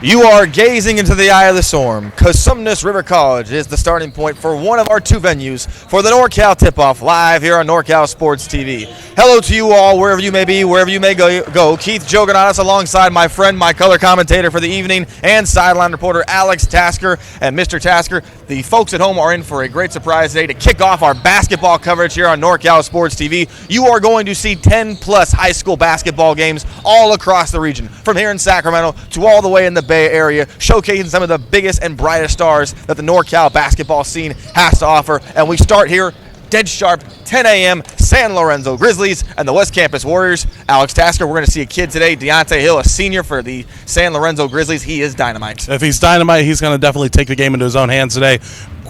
You are gazing into the eye of the storm. Cosumnes River College is the starting point for one of our two venues for the NorCal tip-off live here on NorCal Sports TV. Hello to you all, wherever you may be, wherever you may go. Keith Jogonatis alongside my friend, my color commentator for the evening, and sideline reporter Alex Tasker. And Mr. Tasker, the folks at home are in for a great surprise today to kick off our basketball coverage here on NorCal Sports TV. You are going to see 10-plus high school basketball games all across the region, from here in Sacramento to all the way in the Bay Area, showcasing some of the biggest and brightest stars that the NorCal basketball scene has to offer. And we start here dead sharp, 10 a.m., San Lorenzo Grizzlies and the West Campus Warriors. Alex Tasker, we're going to see a kid today, Deontay Hill, a senior for the San Lorenzo Grizzlies. He is dynamite. If he's dynamite, he's going to definitely take the game into his own hands today.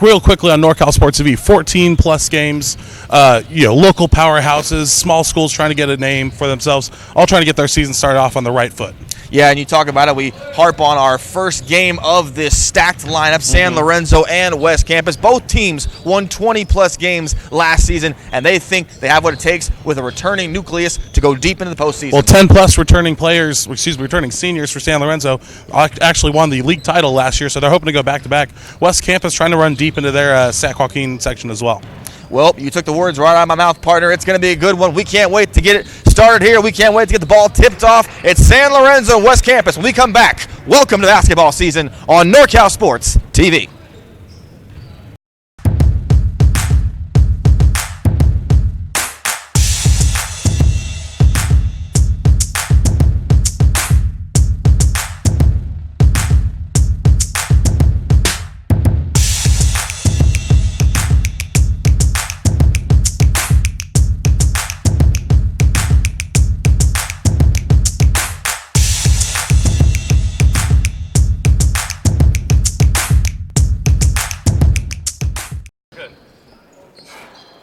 Real quickly on NorCal Sports TV, 14-plus games, local powerhouses, small schools trying to get a name for themselves, all trying to get their season started off on the right foot. Yeah, and you talk about it, we harp on our first game of this stacked lineup, San Lorenzo and West Campus. Both teams won 20-plus games last season, and they think they have what it takes with a returning nucleus to go deep into the postseason. Well, 10-plus returning seniors for San Lorenzo actually won the league title last year, so they're hoping to go back-to-back. West Campus trying to run deep into their Sac Joaquin section as well. Well, you took the words right out of my mouth, partner. It's going to be a good one. We can't wait to get it started here. We can't wait to get the ball tipped off. It's San Lorenzo and West Campus. When we come back, welcome to basketball season on NorCal Sports TV.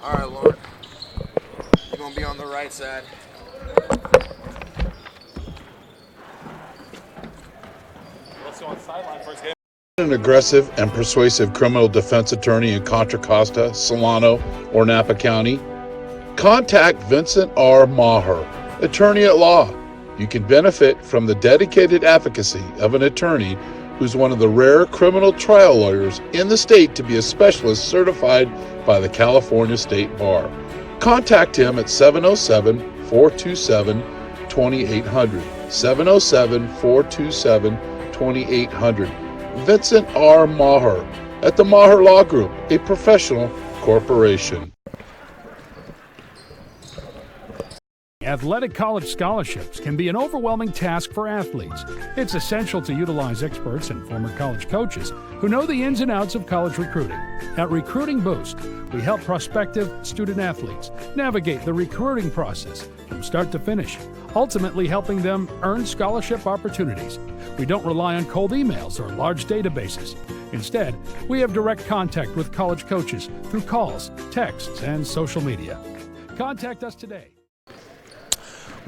All right, Lauren. You're going to be on the right side. Let's go on the sideline first game. An aggressive and persuasive criminal defense attorney in Contra Costa, Solano, or Napa County? Contact Vincent R. Maher, attorney at law. You can benefit from the dedicated advocacy of an attorney who's one of the rare criminal trial lawyers in the state to be a specialist certified by the California State Bar. Contact him at 707-427-2800. 707-427-2800. Vincent R. Maher at the Maher Law Group, a professional corporation. Athletic college scholarships can be an overwhelming task for athletes. It's essential to utilize experts and former college coaches who know the ins and outs of college recruiting. At Recruiting Boost, we help prospective student athletes navigate the recruiting process from start to finish, ultimately helping them earn scholarship opportunities. We don't rely on cold emails or large databases. Instead, we have direct contact with college coaches through calls, texts, and social media. Contact us today.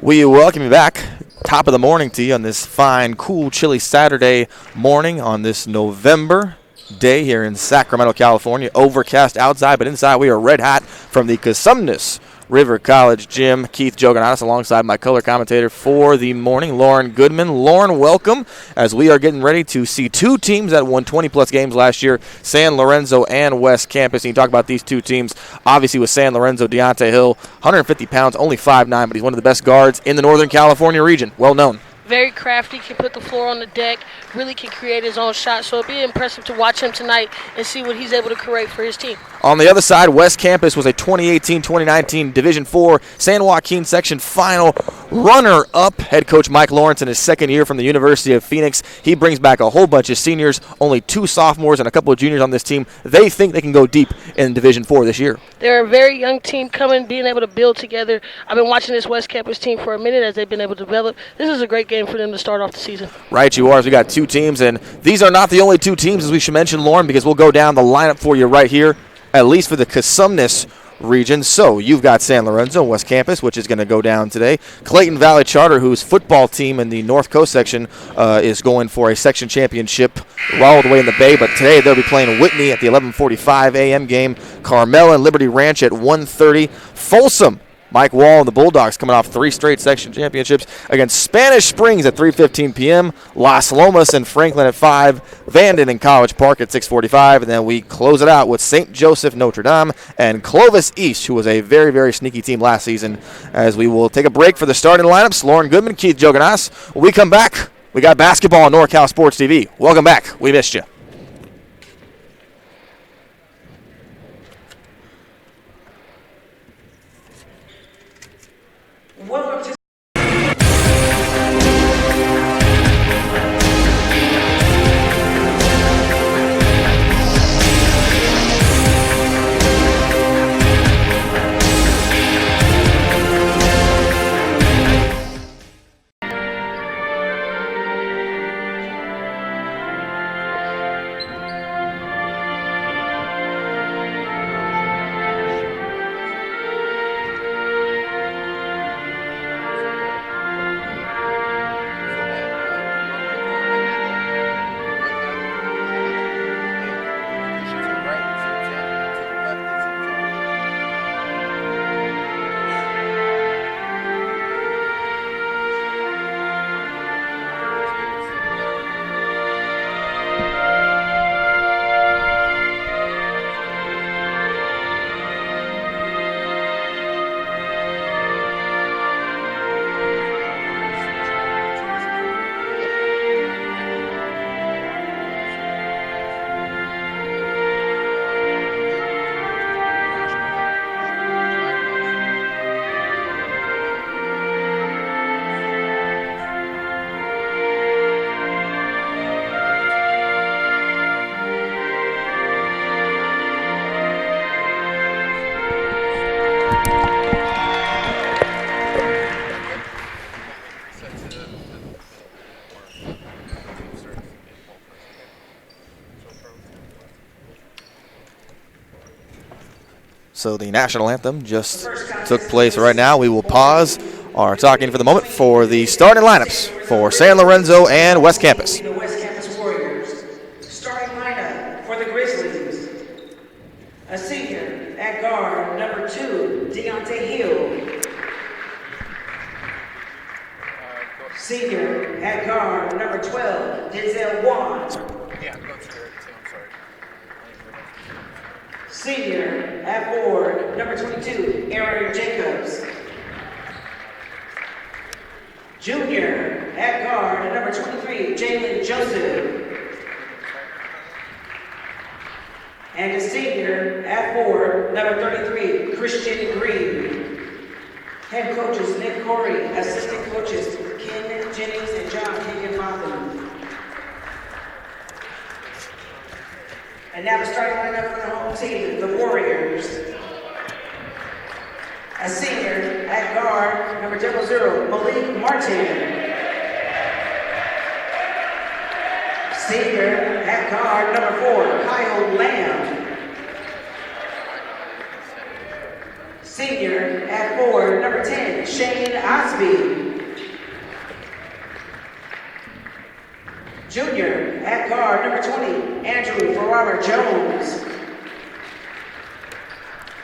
We welcome you back. Top of the morning to you on this fine, cool, chilly Saturday morning on this November day here in Sacramento, California. Overcast outside, but inside we are red hot from the Cosumnes River College Gym. Keith Jogonatis alongside my color commentator for the morning, Lauren Goodman. Lauren, welcome as we are getting ready to see two teams that won 20-plus games last year, San Lorenzo and West Campus. And you talk about these two teams, obviously with San Lorenzo, Deontay Hill, 150 pounds, only 5'9", but he's one of the best guards in the Northern California region, well known. Very crafty, can put the floor on the deck, really can create his own shot. So it'll be impressive to watch him tonight and see what he's able to create for his team. On the other side, West Campus was a 2018-2019 Division IV San Joaquin Section Final runner-up. Head coach Mike Lawrence in his second year from the University of Phoenix. He brings back a whole bunch of seniors, only 2 sophomores and a couple of juniors on this team. They think they can go deep in Division IV this year. They're a very young team coming, being able to build together. I've been watching this West Campus team for a minute as they've been able to develop. This is a great game for them to start off the season. Right, you are. As we got 2 teams, and these are not the only 2 teams, as we should mention, Lauren, because we'll go down the lineup for you right here, at least for the Cosumnes region. So you've got San Lorenzo, West Campus, which is going to go down today. Clayton Valley Charter, whose football team in the North Coast section is going for a section championship all the way in the Bay. But today they'll be playing Whitney at the 11:45 a.m. game. Carmel and Liberty Ranch at 1:30. Folsom, Mike Wall and the Bulldogs coming off 3 straight section championships against Spanish Springs at 3:15 p.m. Las Lomas and Franklin at 5. Vanden and College Park at 6:45. And then we close it out with St. Joseph Notre Dame and Clovis East, who was a very, very sneaky team last season. As we will take a break for the starting lineups. Lauren Goodman, Keith Jogonas. When we come back, we got basketball on NorCal Sports TV. Welcome back. We missed you. Welcome to So the national anthem just took place right now. We will pause our talking for the moment for the starting lineups for San Lorenzo and West Campus. the West Campus Warriors. Starting lineup for the Grizzlies. A senior at guard, number 2, Deontay Hill. Senior at guard, number 12, Denzel Wan. Senior at forward, number 22, Aaron Jacobs. Junior at guard, number 23, Jalen Joseph. And a senior at forward, number 33, Christian Green. Head coaches Nick Corey, assistant coaches Ken Jennings and John Higginbotham. And now the starting lineup for the home team, the Warriors. A senior at guard, number 00, Malik Martin. Senior at guard, number 4, Kyle Lamb. Senior at forward, number 10, Shane Osby. Junior at guard, number 20, Andrew Ferrara Jones.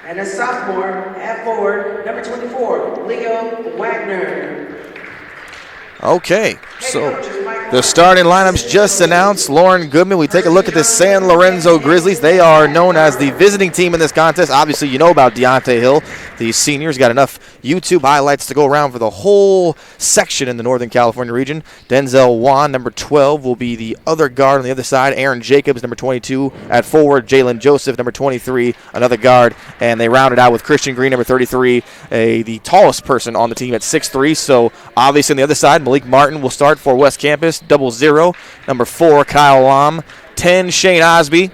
And a sophomore at forward, number 24, Leo Wagner. Okay, so the starting lineups just announced. Lauren Goodman, we take a look at the San Lorenzo Grizzlies. They are known as the visiting team in this contest. Obviously, you know about Deontay Hill. The seniors got enough YouTube highlights to go around for the whole section in the Northern California region. Denzel Wan, number 12, will be the other guard on the other side. Aaron Jacobs, number 22. At forward, Jalen Joseph, number 23, another guard. And they rounded out with Christian Green, number 33, the tallest person on the team at 6'3". So, obviously, on the other side, Malik Martin will start for West Campus, 00. Number 4, Kyle Lam. 10, Shane Osby.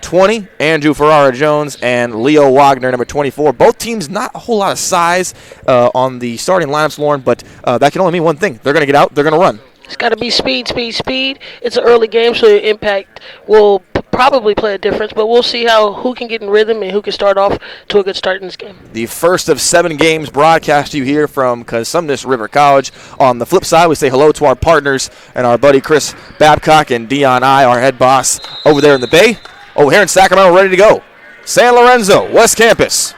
20, Andrew Ferrara Jones, and Leo Wagner, number 24. Both teams not a whole lot of size on the starting lineups, Lauren, but that can only mean one thing. They're going to get out. They're going to run. It's got to be speed, speed, speed. It's an early game, so the impact will probably play a difference, but we'll see who can get in rhythm and who can start off to a good start in this game. The first of 7 games broadcast to you here from Cosumnes River College. On the flip side, we say hello to our partners and our buddy Chris Babcock and Dion I, our head boss over there in the Bay. Oh, here in Sacramento, ready to go. San Lorenzo, West Campus.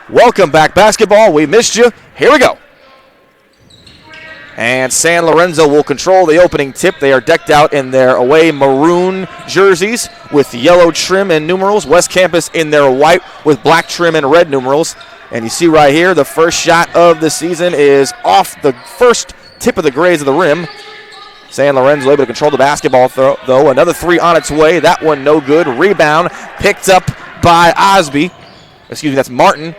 Welcome back, basketball. We missed you. Here we go. And San Lorenzo will control the opening tip. They are decked out in their away maroon jerseys with yellow trim and numerals. West Campus in their white with black trim and red numerals. And you see right here, the first shot of the season is off the first tip of the grays of the rim. San Lorenzo able to control the basketball, though. Another 3 on its way. That one no good. Rebound picked up by Osby. Excuse me, that's Martin,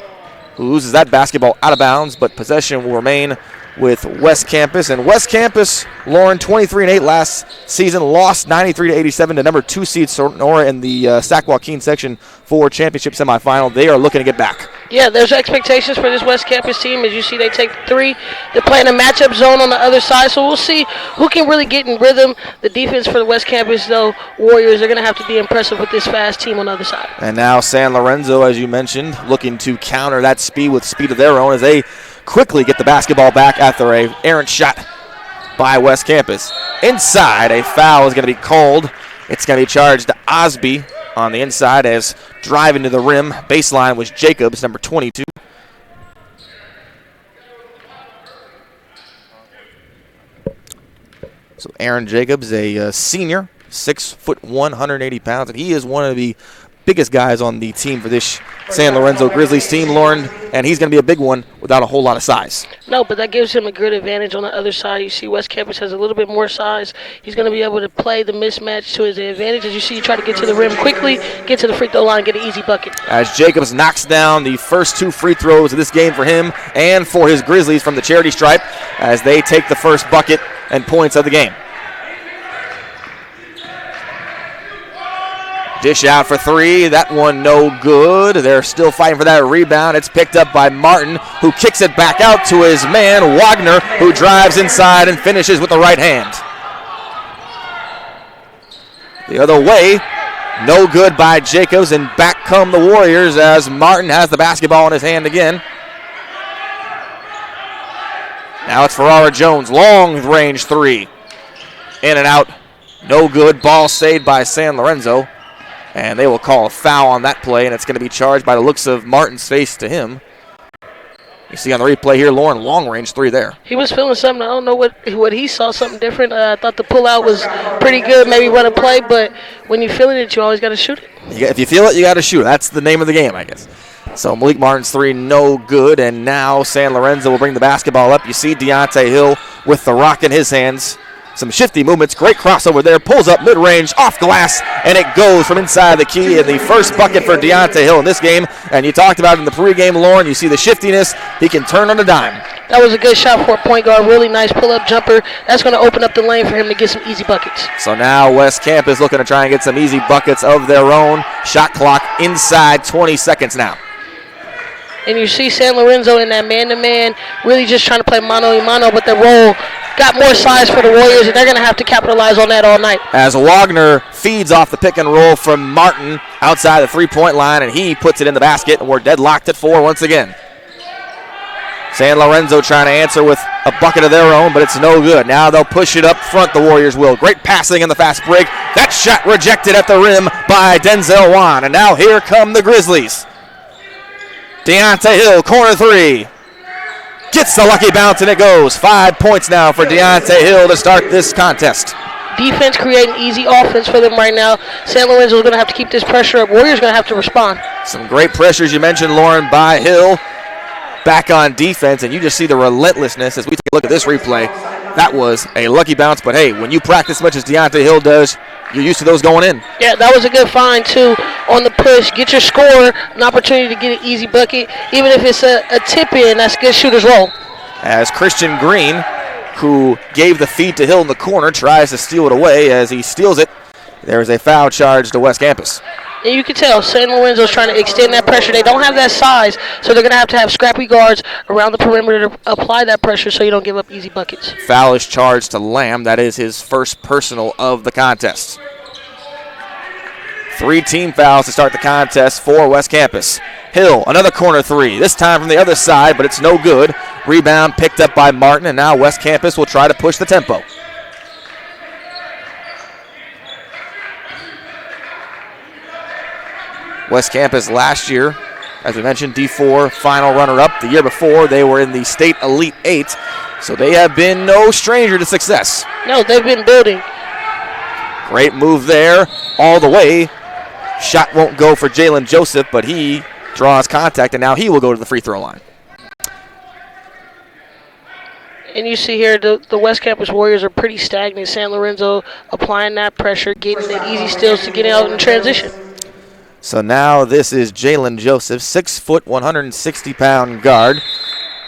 who loses that basketball out of bounds, but possession will remain with West Campus. And West Campus, Lauren, 23-8 last season, lost 93-87 to number 2 seed Sonora in the Sac Joaquin Section 4 championship semifinal. They are looking to get back. Yeah, there's expectations for this West Campus team. As you see, they take 3. They're playing a matchup zone on the other side, so we'll see who can really get in rhythm. The defense for the West Campus, though, Warriors are going to have to be impressive with this fast team on the other side. And now San Lorenzo, as you mentioned, looking to counter that speed with speed of their own as they quickly get the basketball back after an errant shot by West Campus. Inside, a foul is going to be called. It's going to be charged to Osby on the inside as driving to the rim. Baseline was Jacobs, number 22. So Aaron Jacobs, a senior, 6'1", 180 pounds, and he is one of the biggest guys on the team for this San Lorenzo Grizzlies team, Lauren, and he's going to be a big one without a whole lot of size. No, but that gives him a good advantage on the other side. You see West Campus has a little bit more size. He's going to be able to play the mismatch to his advantage. As you see, try to get to the rim quickly, get to the free throw line, get an easy bucket. As Jacobs knocks down the first 2 free throws of this game for him and for his Grizzlies from the charity stripe as they take the first bucket and points of the game. Dish out for 3. That one no good. They're still fighting for that rebound. It's picked up by Martin, who kicks it back out to his man, Wagner, who drives inside and finishes with the right hand. The other way, no good by Jacobs, and back come the Warriors as Martin has the basketball in his hand again. Now it's Ferrara Jones, long range 3. In and out, no good. Ball saved by San Lorenzo. And they will call a foul on that play, and it's going to be charged by the looks of Martin's face to him. You see on the replay here, Lauren, long range 3 there. He was feeling something. I don't know what he saw, something different. I thought the pullout was pretty good, maybe run a play, but when you're feeling it, you always got to shoot it. If you feel it, you got to shoot it. That's the name of the game, I guess. So Malik Martin's 3, no good, and now San Lorenzo will bring the basketball up. You see Deontay Hill with the rock in his hands. Some shifty movements, great crossover there, pulls up mid-range, off glass, and it goes from inside the key, and the first bucket for Deontay Hill in this game. And you talked about it in the pregame, Lauren, you see the shiftiness, he can turn on a dime. That was a good shot for a point guard, really nice pull-up jumper. That's going to open up the lane for him to get some easy buckets. So now West Campus looking to try and get some easy buckets of their own. Shot clock inside 20 seconds now. And you see San Lorenzo in that man-to-man, really just trying to play mano-a-mano, but the roll got more size for the Warriors, and they're going to have to capitalize on that all night. As Wagner feeds off the pick and roll from Martin outside the 3-point line, and he puts it in the basket, and we're deadlocked at 4 once again. San Lorenzo trying to answer with a bucket of their own, but it's no good. Now they'll push it up front, the Warriors will. Great passing in the fast break. That shot rejected at the rim by Denzel Wan. And now here come the Grizzlies. Deontay Hill, corner three. Gets the lucky bounce and it goes. 5 points now for Deontay Hill to start this contest. Defense creating easy offense for them right now. San Lorenzo is going to have to keep this pressure up. Warriors going to have to respond. Some great pressures you mentioned, Lauren, by Hill. Back on defense, and you just see the relentlessness as we take a look at this replay. That was a lucky bounce, but hey, when you practice as much as Deontay Hill does, you're used to those going in. Yeah, that was a good find, too, on the push. Get your scorer an opportunity to get an easy bucket. Even if it's a tip in, that's a good shooter's roll. As Christian Green, who gave the feed to Hill in the corner, tries to steal it away. As he steals it, there's a foul charge to West Campus. And you can tell San Lorenzo's trying to extend that pressure. They don't have that size, so they're going to have scrappy guards around the perimeter to apply that pressure so you don't give up easy buckets. Foul is charged to Lamb. That is his first personal of the contest. 3 team fouls to start the contest for West Campus. Hill, another corner three, this time from the other side, but it's no good. Rebound picked up by Martin, and now West Campus will try to push the tempo. West Campus last year, as we mentioned, D4 final runner-up. The year before, they were in the state Elite 8, so they have been no stranger to success. No, they've been building. Great move there, all the way. Shot won't go for Jalen Joseph, but he draws contact, and now he will go to the free throw line. And you see here the West Campus Warriors are pretty stagnant. San Lorenzo applying that pressure, getting the easy steals to get out in transition. So now this is Jalen Joseph, 6 foot, 160-pound guard.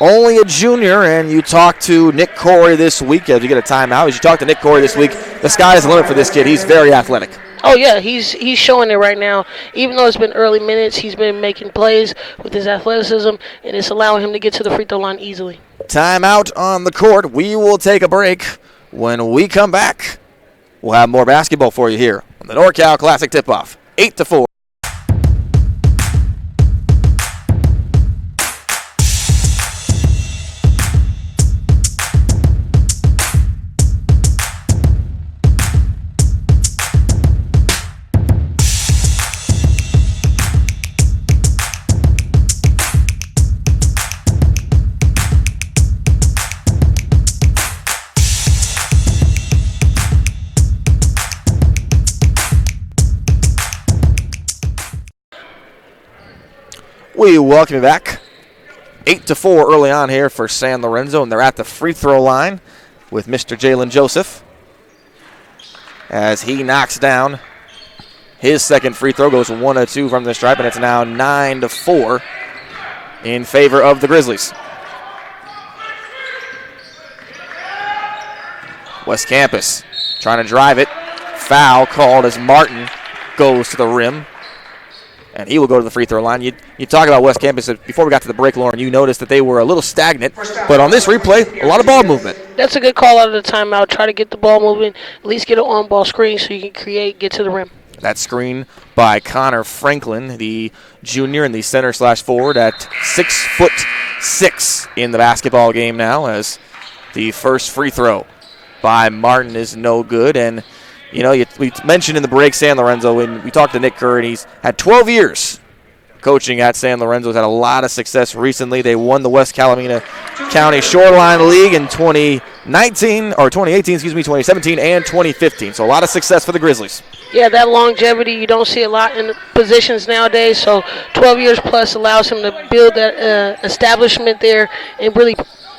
Only a junior, and you talk to Nick Corey this week as you get a timeout. As you talk to Nick Corey this week, the sky's the limit for this kid. He's very athletic. Oh, yeah, he's showing it right now. Even though it's been early minutes, he's been making plays with his athleticism, and it's allowing him to get to the free throw line easily. Timeout on the court. We will take a break. When we come back, we'll have more basketball for you here on the NorCal Classic Tip-Off, 8-4. We welcome you back. 8-4 early on here for San Lorenzo, and they're at the free throw line with Mr. Jalen Joseph. As he knocks down his second free throw, goes 1 of 2 from the stripe, and it's now 9-4 in favor of the Grizzlies. West Campus trying to drive it. Foul called as Martin goes to the rim. And he will go to the free throw line. You talk about West Campus. Before we got to the break, Lauren, you noticed that they were a little stagnant. But on this replay, a lot of ball movement. That's a good call out of the timeout. Try to get the ball moving, at least get an on-ball screen so you can get to the rim. That screen by Connor Franklin, the junior and the center/forward at 6'6" in the basketball game now, as the first free throw by Martin is no good. And you know, we mentioned in the break San Lorenzo, when we talked to Nick Kerr, and he's had 12 years coaching at San Lorenzo. He's had a lot of success recently. They won the West Calamina County Shoreline League in 2017, and 2015. So a lot of success for the Grizzlies. Yeah, that longevity, you don't see a lot in the positions nowadays. So 12 years plus allows him to build that establishment there and really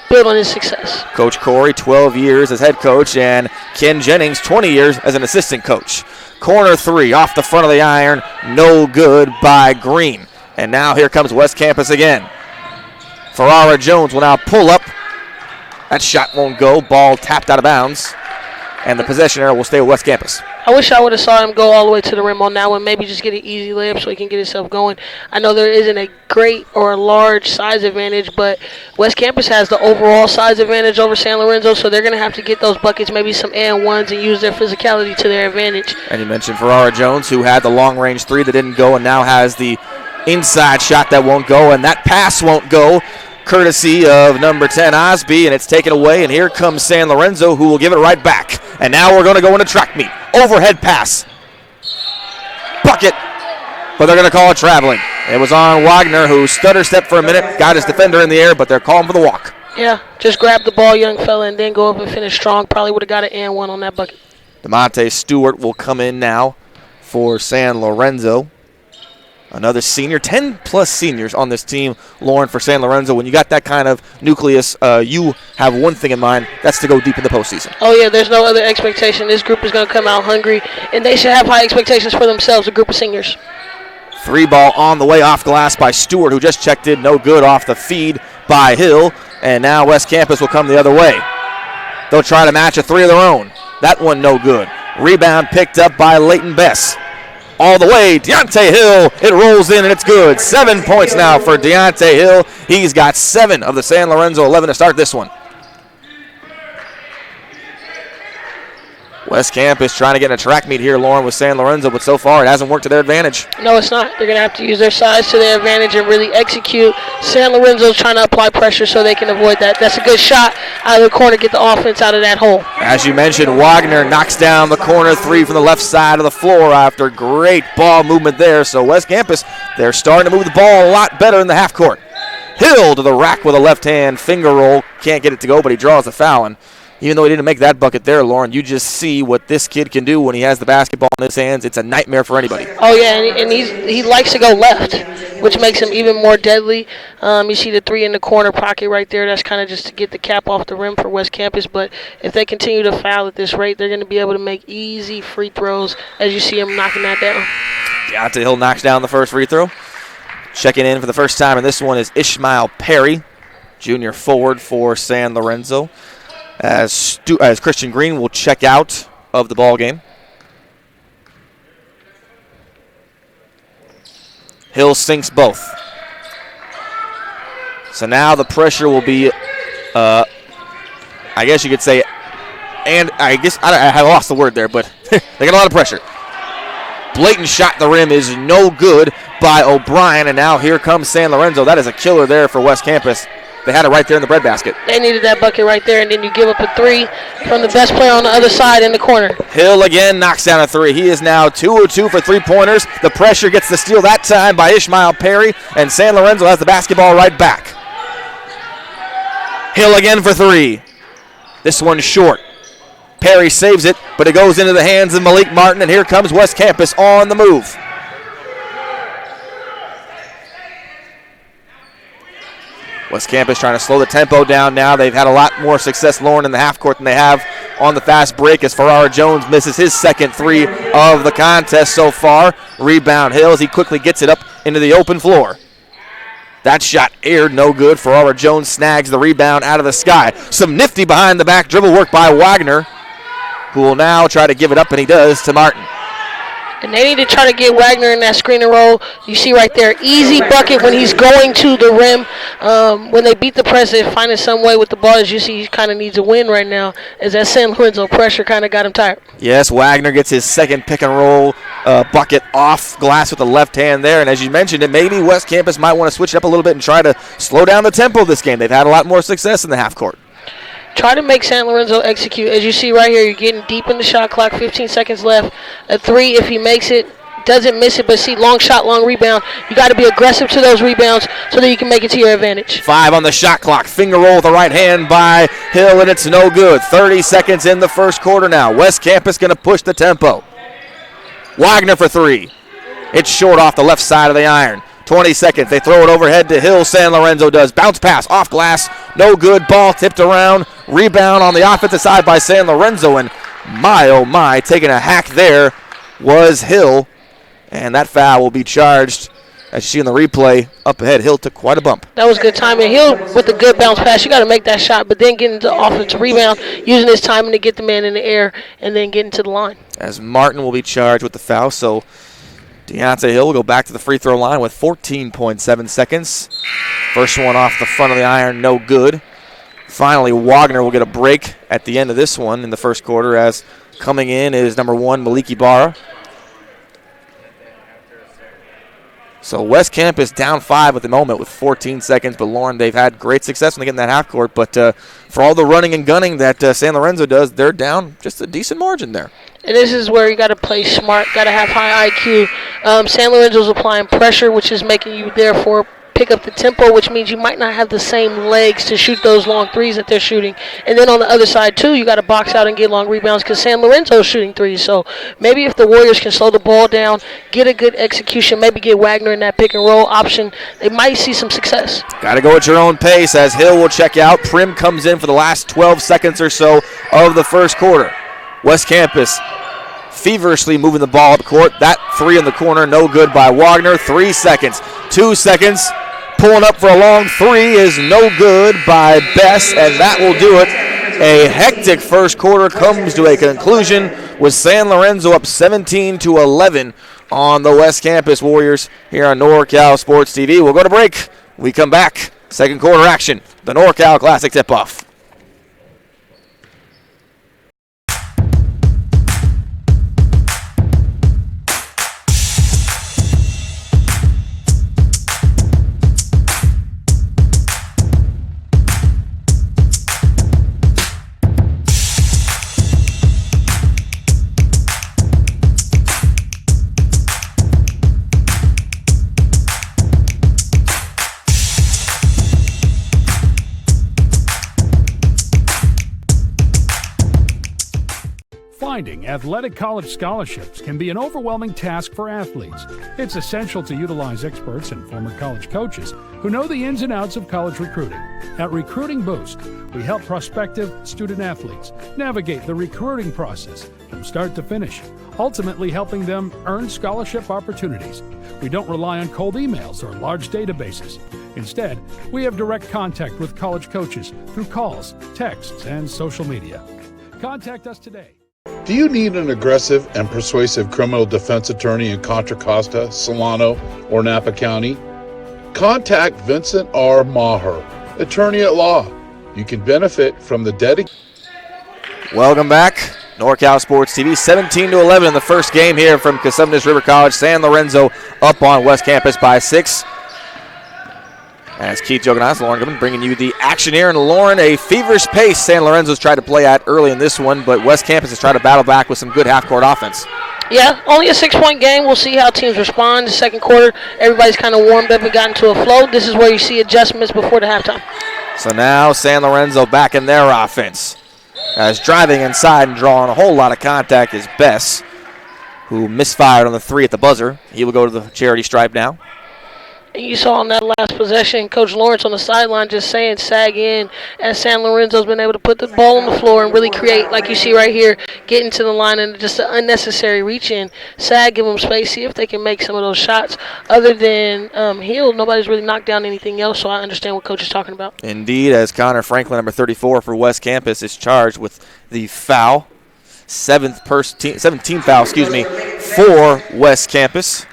build on his success. Coach Corey, 12 years as head coach, and Ken Jennings, 20 years as an assistant coach. Corner three off the front of the iron, no good by Green. And now here comes West Campus again. Ferrara Jones will now pull up. That shot won't go. Ball tapped out of bounds. And the possession error will stay with West Campus. I wish I would have saw him go all the way to the rim on that one. Maybe just get an easy layup so he can get himself going. I know there isn't a great or a large size advantage, but West Campus has the overall size advantage over San Lorenzo, so they're going to have to get those buckets, maybe some and ones, and use their physicality to their advantage. And you mentioned Ferrara Jones, who had the long-range three that didn't go and now has the inside shot that won't go, and that pass won't go. courtesy of number 10, Osby, and it's taken away, and here comes San Lorenzo, who will give it right back. And now we're going to go into track meet. Overhead pass. Bucket, but they're going to call it traveling. It was on Wagner, who stutter stepped for a minute, got his defender in the air, but they're calling for the walk. Yeah, just grab the ball, young fella, and then go up and finish strong. Probably would have got an and one on that bucket. DeMonte Stewart will come in now for San Lorenzo. Another senior, 10-plus seniors on this team, Lauren, for San Lorenzo. When you got that kind of nucleus, you have one thing in mind, that's to go deep in the postseason. Oh, yeah, there's no other expectation. This group is going to come out hungry, and they should have high expectations for themselves, a group of seniors. 3 ball on the way off glass by Stewart, who just checked in, no good off the feed by Hill. And now West Campus will come the other way. They'll try to match a 3 of their own. That one no good. Rebound picked up by Leighton Bess. All the way, Deontay Hill. It rolls in and it's good. 7 points now for Deontay Hill. He's got 7 of the San Lorenzo 11 to start this one. West Campus trying to get in a track meet here, Lauren, with San Lorenzo, but so far it hasn't worked to their advantage. No, it's not. They're going to have to use their size to their advantage and really execute. San Lorenzo's trying to apply pressure so they can avoid that. That's a good shot out of the corner, get the offense out of that hole. As you mentioned, Wagner knocks down the corner 3 from the left side of the floor after great ball movement there. So West Campus, they're starting to move the ball a lot better in the half court. Hill to the rack with a left hand finger roll. Can't get it to go, but he draws a foul. And even though he didn't make that bucket there, Lauren, you just see what this kid can do when he has the basketball in his hands. It's a nightmare for anybody. Oh, yeah, and he likes to go left, which makes him even more deadly. You see the 3 in the corner pocket right there. That's kind of just to get the cap off the rim for West Campus. But if they continue to foul at this rate, they're going to be able to make easy free throws as you see him knocking that down. Deontay Hill knocks down the first free throw. Checking in for the first time in this one is Ishmael Perry, junior forward for San Lorenzo. As Christian Green will check out of the ball game. Hill sinks both. So now the pressure will be, I guess you could say, and I lost the word there, but they got a lot of pressure. Blatant shot at the rim is no good by O'Brien, and now here comes San Lorenzo. That is a killer there for West Campus. They had it right there in the breadbasket. They needed that bucket right there, and then you give up a 3 from the best player on the other side in the corner. Hill again knocks down a 3. He is now 2 of 2 for 3-pointers. The pressure gets the steal that time by Ishmael Perry, and San Lorenzo has the basketball right back. Hill again for 3. This one's short. Perry saves it, but it goes into the hands of Malik Martin, and here comes West Campus on the move. West Campus trying to slow the tempo down now. They've had a lot more success, Lauren, in the half court than they have on the fast break as Ferrara Jones misses his second 3 of the contest so far. Rebound Hill as he quickly gets it up into the open floor. That shot aired, no good. Ferrara Jones snags the rebound out of the sky. Some nifty behind the back dribble work by Wagner, who will now try to give it up, and he does, to Martin. And they need to try to get Wagner in that screen and roll. You see right there, easy bucket when he's going to the rim. When they beat the press, they're finding some way with the ball. As you see, he kind of needs a win right now, as that San Lorenzo pressure kind of got him tired. Yes, Wagner gets his second pick and roll bucket off glass with the left hand there. And as you mentioned, it maybe West Campus might want to switch it up a little bit and try to slow down the tempo of this game. They've had a lot more success in the half court. Try to make San Lorenzo execute. As you see right here, you're getting deep in the shot clock, 15 seconds left. A 3, if he makes it, doesn't miss it, but see, long shot, long rebound. You got to be aggressive to those rebounds so that you can make it to your advantage. 5 on the shot clock. Finger roll with the right hand by Hill, and it's no good. 30 seconds in the first quarter now. West Campus going to push the tempo. Wagner for 3. It's short off the left side of the iron. 20 seconds. They throw it overhead to Hill. San Lorenzo does. Bounce pass off glass. No good. Ball tipped around. Rebound on the offensive side by San Lorenzo. And my, oh my, taking a hack there was Hill. And that foul will be charged. As you see in the replay, up ahead, Hill took quite a bump. That was good timing. Hill with a good bounce pass. You got to make that shot, but then get into the offensive rebound, using his timing to get the man in the air, and then get into the line. As Martin will be charged with the foul, so Deontay Hill will go back to the free throw line with 14.7 seconds. First one off the front of the iron, no good. Finally, Wagner will get a break at the end of this one in the first quarter, as coming in is number 1, Maliki Barra. So West Campus down 5 at the moment with 14 seconds, but Lauren, they've had great success when they get in that half court, but for all the running and gunning that San Lorenzo does, they're down just a decent margin there. And this is where you got to play smart, got to have high IQ. San Lorenzo's applying pressure, which is making you therefore pick up the tempo, which means you might not have the same legs to shoot those long threes that they're shooting. And then on the other side, too, you got to box out and get long rebounds because San Lorenzo's shooting threes. So maybe if the Warriors can slow the ball down, get a good execution, maybe get Wagner in that pick and roll option, they might see some success. Got to go at your own pace as Hill will check out. Prim comes in for the last 12 seconds or so of the first quarter. West Campus feverishly moving the ball up court. That three in the corner, no good by Wagner. 3 seconds. 2 seconds. Pulling up for a long three is no good by Bess, and that will do it. A hectic first quarter comes to a conclusion with San Lorenzo up 17-11 on the West Campus Warriors here on NorCal Sports TV. We'll go to break. We come back. Second quarter action. The NorCal Classic tip-off. Finding athletic college scholarships can be an overwhelming task for athletes. It's essential to utilize experts and former college coaches who know the ins and outs of college recruiting. At Recruiting Boost, we help prospective student athletes navigate the recruiting process from start to finish, ultimately helping them earn scholarship opportunities. We don't rely on cold emails or large databases. Instead, we have direct contact with college coaches through calls, texts, and social media. Contact us today. Do you need an aggressive and persuasive criminal defense attorney in Contra Costa, Solano, or Napa County? Contact Vincent R. Maher, attorney at law. You can benefit from the dedication. Welcome back. NorCal Sports TV, 17-11 in the first game here from Cosumnes River College. San Lorenzo up on West Campus by 6. As Keith Joganas, Lauren Goodman bringing you the action here. And Lauren, a feverish pace San Lorenzo's tried to play at early in this one, but West Campus has tried to battle back with some good half-court offense. Yeah, only a 6-point game. We'll see how teams respond. The second quarter, everybody's kind of warmed up and got into a flow. This is where you see adjustments before the halftime. So now San Lorenzo back in their offense. As driving inside and drawing a whole lot of contact is Bess, who misfired on the three at the buzzer. He will go to the charity stripe now. And you saw on that last possession, Coach Lawrence on the sideline just saying sag in, as San Lorenzo's been able to put the ball on the floor and really create, like you see right here, getting to the line and just an unnecessary reach in. Sag, give them space, see if they can make some of those shots. Other than Hill, nobody's really knocked down anything else, so I understand what Coach is talking about. Indeed, as Connor Franklin, number 34 for West Campus, is charged with the foul. 17th foul, for West Campus.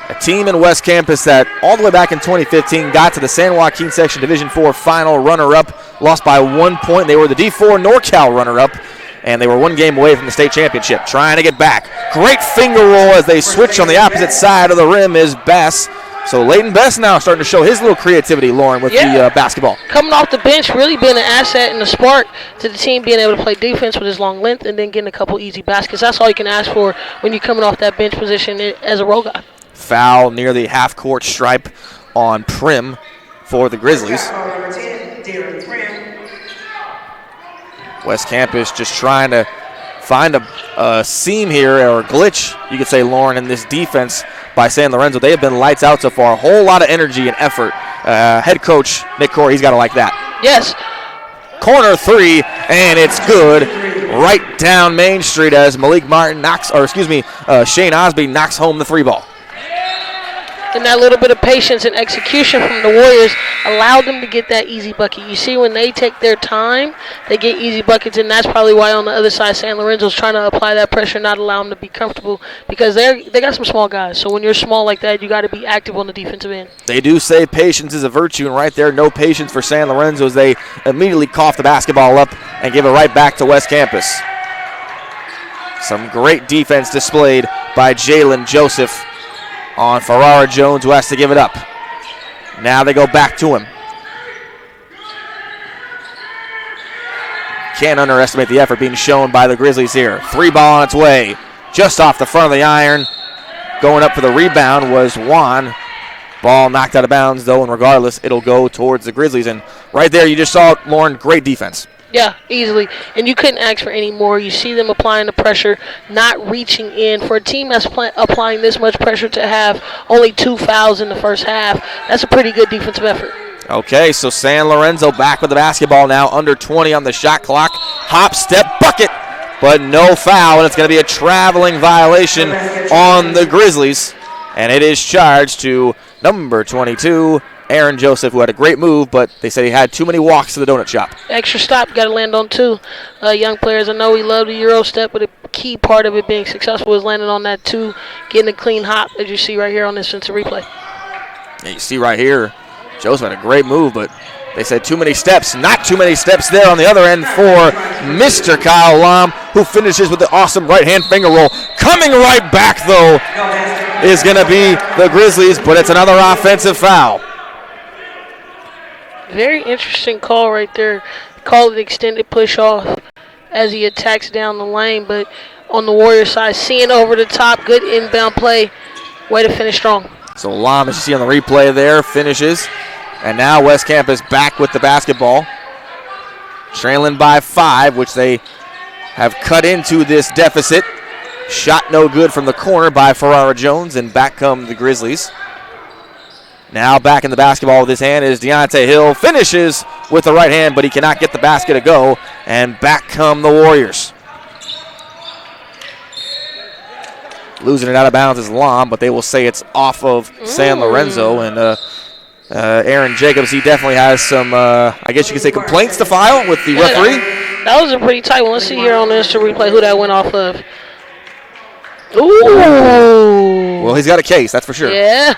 A team in West Campus that all the way back in 2015 got to the San Joaquin Section Division IV final runner-up, lost by 1 point. They were the D4 NorCal runner-up, and they were one game away from the state championship. Trying to get back. Great finger roll as they switch on the opposite side of the rim is Bess. So Leighton Bess now starting to show his little creativity, Lauren, with the basketball. Coming off the bench, really being an asset and a spark to the team, being able to play defense with his long length and then getting a couple easy baskets. That's all you can ask for when you're coming off that bench position as a role guy. Foul near the half-court stripe on Prim for the Grizzlies. West Campus just trying to find a seam here, or a glitch, you could say, Lauren, in this defense by San Lorenzo. They have been lights out so far. A whole lot of energy and effort. Head coach Nick Corey, he's got to like that. Yes. Corner three, and it's good. Right down Main Street as Malik Martin Shane Osby knocks home the three ball. And that little bit of patience and execution from the Warriors allowed them to get that easy bucket. You see, when they take their time, they get easy buckets, and that's probably why on the other side, San Lorenzo's trying to apply that pressure, not allow them to be comfortable, because they got some small guys. So when you're small like that, you got to be active on the defensive end. They do say patience is a virtue, and right there, no patience for San Lorenzo as they immediately cough the basketball up and give it right back to West Campus. Some great defense displayed by Jalen Joseph on Ferrara Jones, who has to give it up. Now they go back to him. Can't underestimate the effort being shown by the Grizzlies here. 3 ball on its way. Just off the front of the iron. Going up for the rebound was Juan. Ball knocked out of bounds, though, and regardless, it'll go towards the Grizzlies. And right there, you just saw, Lauren, great defense. Yeah, easily. And you couldn't ask for any more. You see them applying the pressure, not reaching in. For a team that's applying this much pressure to have only 2 fouls in the first half, that's a pretty good defensive effort. Okay, so San Lorenzo back with the basketball now, under 20 on the shot clock. Hop, step, bucket, but no foul, and it's going to be a traveling violation on the Grizzlies. And it is charged to number 22, Aaron Joseph, who had a great move, but they said he had too many walks to the donut shop. Extra stop, got to land on 2. Young players, I know we love the Euro step, but a key part of it being successful is landing on that 2, getting a clean hop, as you see right here on this instant replay. Yeah, you see right here, Joseph had a great move, but they said too many steps. Not too many steps there on the other end for Mr. Kyle Lam, who finishes with the awesome right-hand finger roll. Coming right back, though, is going to be the Grizzlies, but it's another offensive foul. Very interesting call right there. Call it extended push off as he attacks down the lane, but on the Warriors side, seeing over the top, good inbound play. Way to finish strong. So Lam, as you see on the replay there, finishes. And now West Campus back with the basketball. Trailing by 5, which they have cut into this deficit. Shot no good from the corner by Ferrara Jones, and back come the Grizzlies. Now back in the basketball with his hand is Deontay Hill. Finishes with the right hand, but he cannot get the basket to go. And back come the Warriors. Losing it out of bounds is Lam, but they will say it's off of San Lorenzo. And Aaron Jacobs, he definitely has some, I guess you could say, complaints to file with the referee. That was a pretty tight one. Let's see here on the instant replay who that went off of. Ooh. Well, he's got a case, that's for sure. Yeah.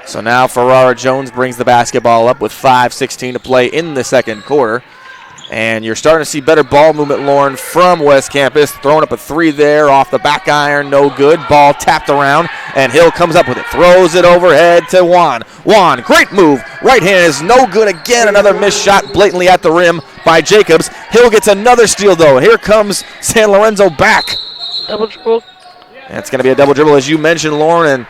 So now Ferrara Jones brings the basketball up with 5:16 to play in the second quarter. And you're starting to see better ball movement, Lauren, from West Campus. Throwing up a 3 there off the back iron, no good. Ball tapped around, and Hill comes up with it. Throws it overhead to Juan. Juan, great move. Right hand is no good again. Another missed shot blatantly at the rim by Jacobs. Hill gets another steal, though. Here comes San Lorenzo back. Double dribble. And it's going to be a double dribble, as you mentioned, Lauren. And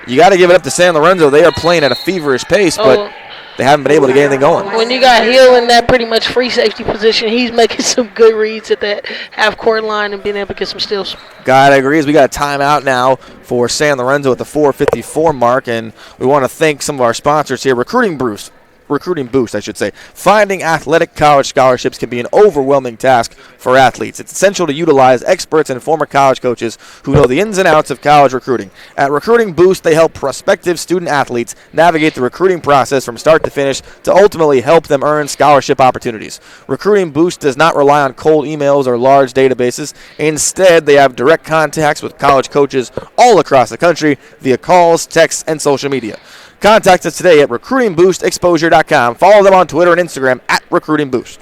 you got to give it up to San Lorenzo. They are playing at a feverish pace, but they haven't been able to get anything going. When you got Hill in that pretty much free safety position, he's making some good reads at that half-court line and being able to get some steals. God agrees. We got a timeout now for San Lorenzo at the 4:54 mark, and we want to thank some of our sponsors here. Recruiting Boost, I should say. Finding athletic college scholarships can be an overwhelming task for athletes. It's essential to utilize experts and former college coaches who know the ins and outs of college recruiting. At Recruiting Boost, they help prospective student athletes navigate the recruiting process from start to finish to ultimately help them earn scholarship opportunities. Recruiting Boost does not rely on cold emails or large databases. Instead, they have direct contacts with college coaches all across the country via calls, texts, and social media. Contact us today at recruitingboostexposure.com. Follow them on Twitter and Instagram at recruitingboost.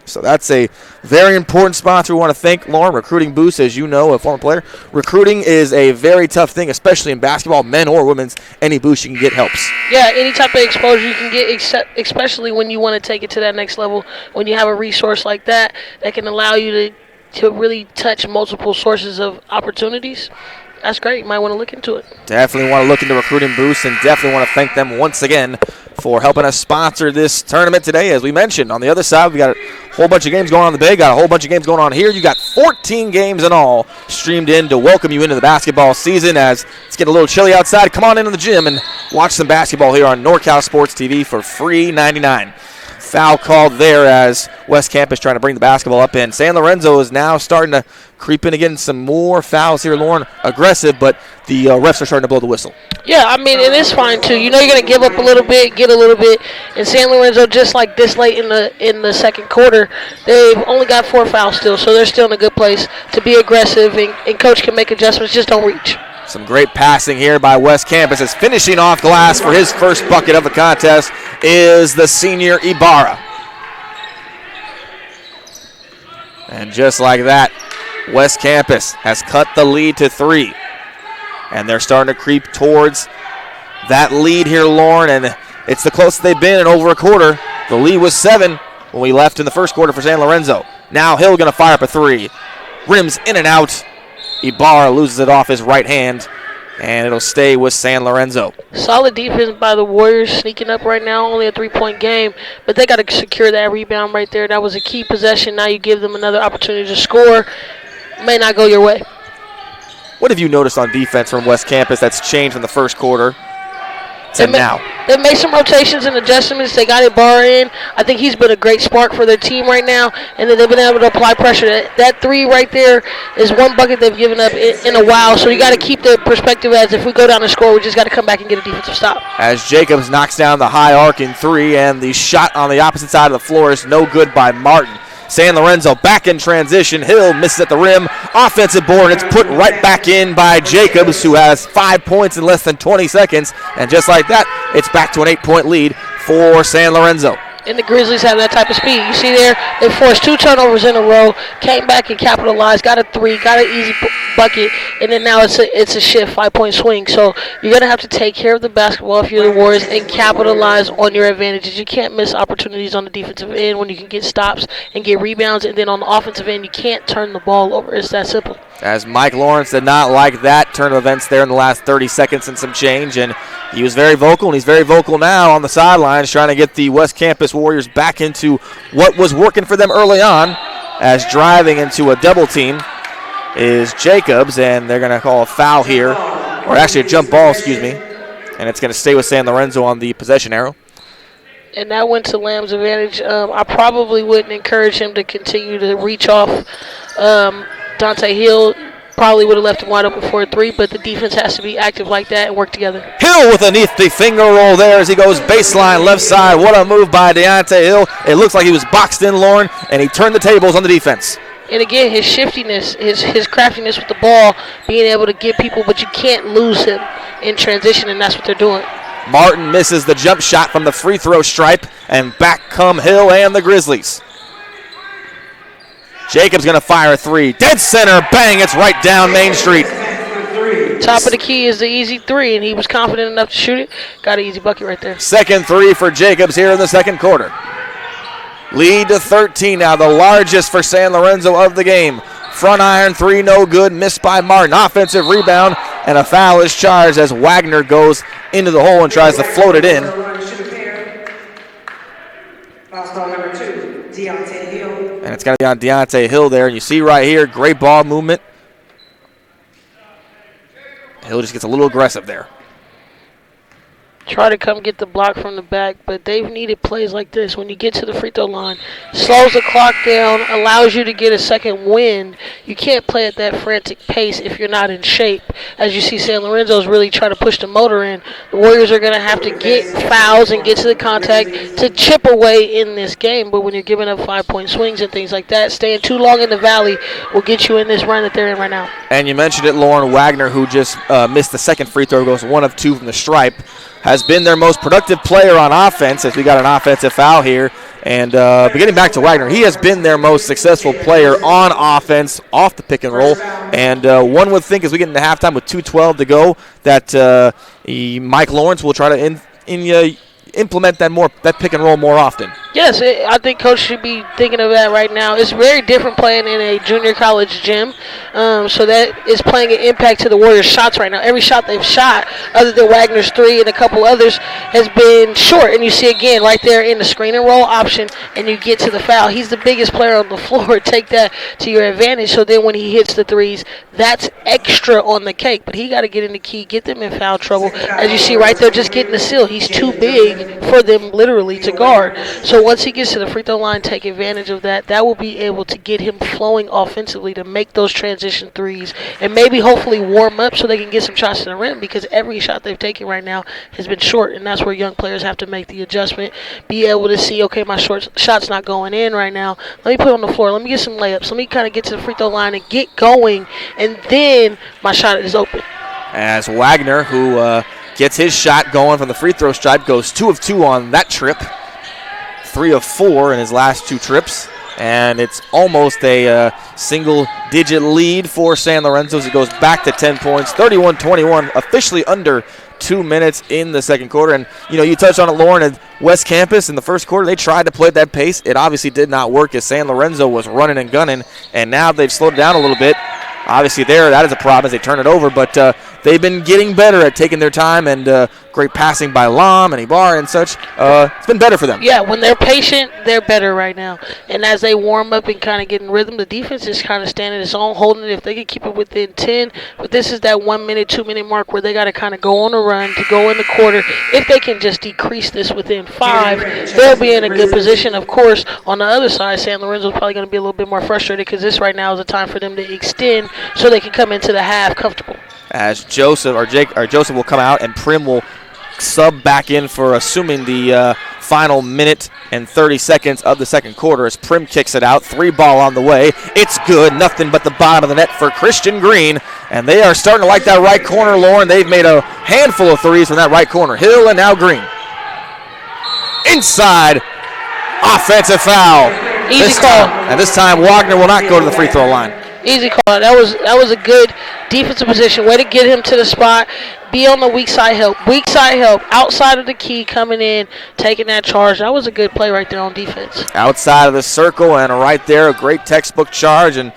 So that's a very important sponsor we want to thank, Lauren. Recruiting Boost, as you know, a former player. Recruiting is a very tough thing, especially in basketball, men or women's. Any boost you can get helps. Yeah, any type of exposure you can get, especially when you want to take it to that next level, when you have a resource like that can allow you to really touch multiple sources of opportunities. That's great. You might want to look into it. Definitely want to look into Recruiting Boost, and definitely want to thank them once again for helping us sponsor this tournament today. As we mentioned, on the other side, we got a whole bunch of games going on in the Bay, got a whole bunch of games going on here. You got 14 games in all streamed in to welcome you into the basketball season. As it's getting a little chilly outside, come on into the gym and watch some basketball here on NorCal Sports TV for free $99. Foul called there as West Campus trying to bring the basketball up in. San Lorenzo is now starting to creep in again. Some more fouls here, Lauren. Aggressive, but the refs are starting to blow the whistle. Yeah, I mean, and it's fine too. You know, you're going to give up a little bit, get a little bit. And San Lorenzo, just like this late in the second quarter, they've only got 4 fouls still, so they're still in a good place to be aggressive, and coach can make adjustments. Just don't reach. Some great passing here by West Campus. As finishing off glass for his first bucket of the contest is the senior Ibarra. And just like that, West Campus has cut the lead to 3. And they're starting to creep towards that lead here, Lauren, and it's the closest they've been in over a quarter. The lead was 7 when we left in the first quarter for San Lorenzo. Now Hill going to fire up a 3. Rims in and out. Ibarra loses it off his right hand, and it'll stay with San Lorenzo. Solid defense by the Warriors, sneaking up right now, only a 3-point game, but they got to secure that rebound right there. That was a key possession. Now you give them another opportunity to score. May not go your way. What have you noticed on defense from West Campus that's changed from the first quarter to now? They made some rotations and adjustments. They got Ibarra in. I think he's been a great spark for their team right now, and then they've been able to apply pressure. That 3 right there is one bucket they've given up in a while, so you got to keep the perspective as if we go down and score, we just got to come back and get a defensive stop. As Jacobs knocks down the high arcing 3, and the shot on the opposite side of the floor is no good by Martin. San Lorenzo back in transition. Hill misses at the rim. Offensive board, and it's put right back in by Jacobs, who has 5 points in less than 20 seconds. And just like that, it's back to an 8-point lead for San Lorenzo. And the Grizzlies have that type of speed. You see there, they forced 2 turnovers in a row, came back and capitalized, got a 3, got an easy bucket, and then now it's a shift, 5-point swing. So you're going to have to take care of the basketball if you're the Warriors and capitalize on your advantages. You can't miss opportunities on the defensive end when you can get stops and get rebounds, and then on the offensive end, you can't turn the ball over. It's that simple. As Mike Lawrence did not like that turn of events there in the last 30 seconds and some change, and he was very vocal, and he's very vocal now on the sidelines trying to get the West Campus Warriors back into what was working for them early on, as driving into a double team is Jacobs, and they're going to call a foul here, or actually a jump ball, excuse me, and it's going to stay with San Lorenzo on the possession arrow. And that went to Lamb's advantage. I probably wouldn't encourage him to continue to reach off Dante Hill. Probably would have left him wide open for a 3, but the defense has to be active like that and work together. Hill with a nifty finger roll there as he goes baseline left side. What a move by Deontay Hill. It looks like he was boxed in, Lauren, and he turned the tables on the defense. And again, his shiftiness, his craftiness with the ball, being able to get people, but you can't lose him in transition, and that's what they're doing. Martin misses the jump shot from the free throw stripe, and back come Hill and the Grizzlies. Jacobs going to fire a 3. Dead center, bang, it's right down Main Street. Top of the key is the easy 3, and he was confident enough to shoot it. Got an easy bucket right there. Second 3 for Jacobs here in the second quarter. Lead to 13 now, the largest for San Lorenzo of the game. Front iron 3, no good, missed by Martin. Offensive rebound, and a foul is charged as Wagner goes into the hole and tries to float it in. And it's going to be on Deontay Hill there. And you see right here, great ball movement. Hill just gets a little aggressive there. Try to come get the block from the back, but they've needed plays like this. When you get to the free throw line, slows the clock down, allows you to get a second wind. You can't play at that frantic pace if you're not in shape. As you see, San Lorenzo's really trying to push the motor in. The Warriors are going to have to get fouls and get to the contact to chip away in this game. But when you're giving up 5-point swings and things like that, staying too long in the valley will get you in this run that they're in right now. And you mentioned it, Lauren. Wagner, who just missed the second free throw, goes 1 of 2 from the stripe, has been their most productive player on offense as we got an offensive foul here. And getting back to Wagner, he has been their most successful player on offense off the pick and roll. And one would think as we get into halftime with 2:12 to go that Mike Lawrence will try to implement that pick and roll more often. Yes, I think Coach should be thinking of that right now. It's very different playing in a junior college gym, so that is playing an impact to the Warriors' shots right now. Every shot they've shot, other than Wagner's 3 and a couple others, has been short. And you see again right there in the screen and roll option, and you get to the foul. He's the biggest player on the floor. Take that to your advantage. So then when he hits the 3s, that's extra on the cake. But he got to get in the key, get them in foul trouble. As you see right there, just getting the steal. He's too big for them literally to guard. So once he gets to the free throw line, take advantage of that. That will be able to get him flowing offensively to make those transition 3s and maybe hopefully warm up so they can get some shots to the rim, because every shot they've taken right now has been short, and that's where young players have to make the adjustment, be able to see, okay, my shot's not going in right now. Let me put it on the floor. Let me get some layups. Let me kind of get to the free throw line and get going, and then my shot is open. As Wagner, who gets his shot going from the free throw stripe, goes 2 of 2 on that trip. 3 of 4 in his last 2 trips. And it's almost a single-digit lead for San Lorenzo as it goes back to 10 points, 31-21, officially under 2 minutes in the second quarter. And, you touched on it, Lauren, at West Campus in the first quarter, they tried to play at that pace. It obviously did not work as San Lorenzo was running and gunning, and now they've slowed it down a little bit. Obviously that is a problem as they turn it over, but they've been getting better at taking their time, and great passing by Lam and Ibarra and such. It's been better for them. Yeah, when they're patient, they're better right now. And as they warm up and kind of get in rhythm, the defense is kind of standing its own, holding it if they can keep it within 10. But this is that 1 minute, 2 minute mark where they got to kind of go on a run to go in the quarter. If they can just decrease this within 5, they'll be in a good position. Of course, on the other side, San Lorenzo's probably going to be a little bit more frustrated because this right now is a time for them to extend so they can come into the half comfortable. As Joseph will come out and Prim will sub back in for assuming the final minute and 30 seconds of the second quarter as Prim kicks it out. 3 ball on the way. It's good. Nothing but the bottom of the net for Christian Green. And they are starting to like that right corner, Lauren. They've made a handful of threes from that right corner. Hill and now Green. Inside. Offensive foul. Easy call. And this time Wagner will not go to the free throw line. Easy call. That was a good defensive position. Way to get him to the spot. Be on the weak side help. Weak side help. Outside of the key coming in, taking that charge. That was a good play right there on defense. Outside of the circle and right there, a great textbook charge. And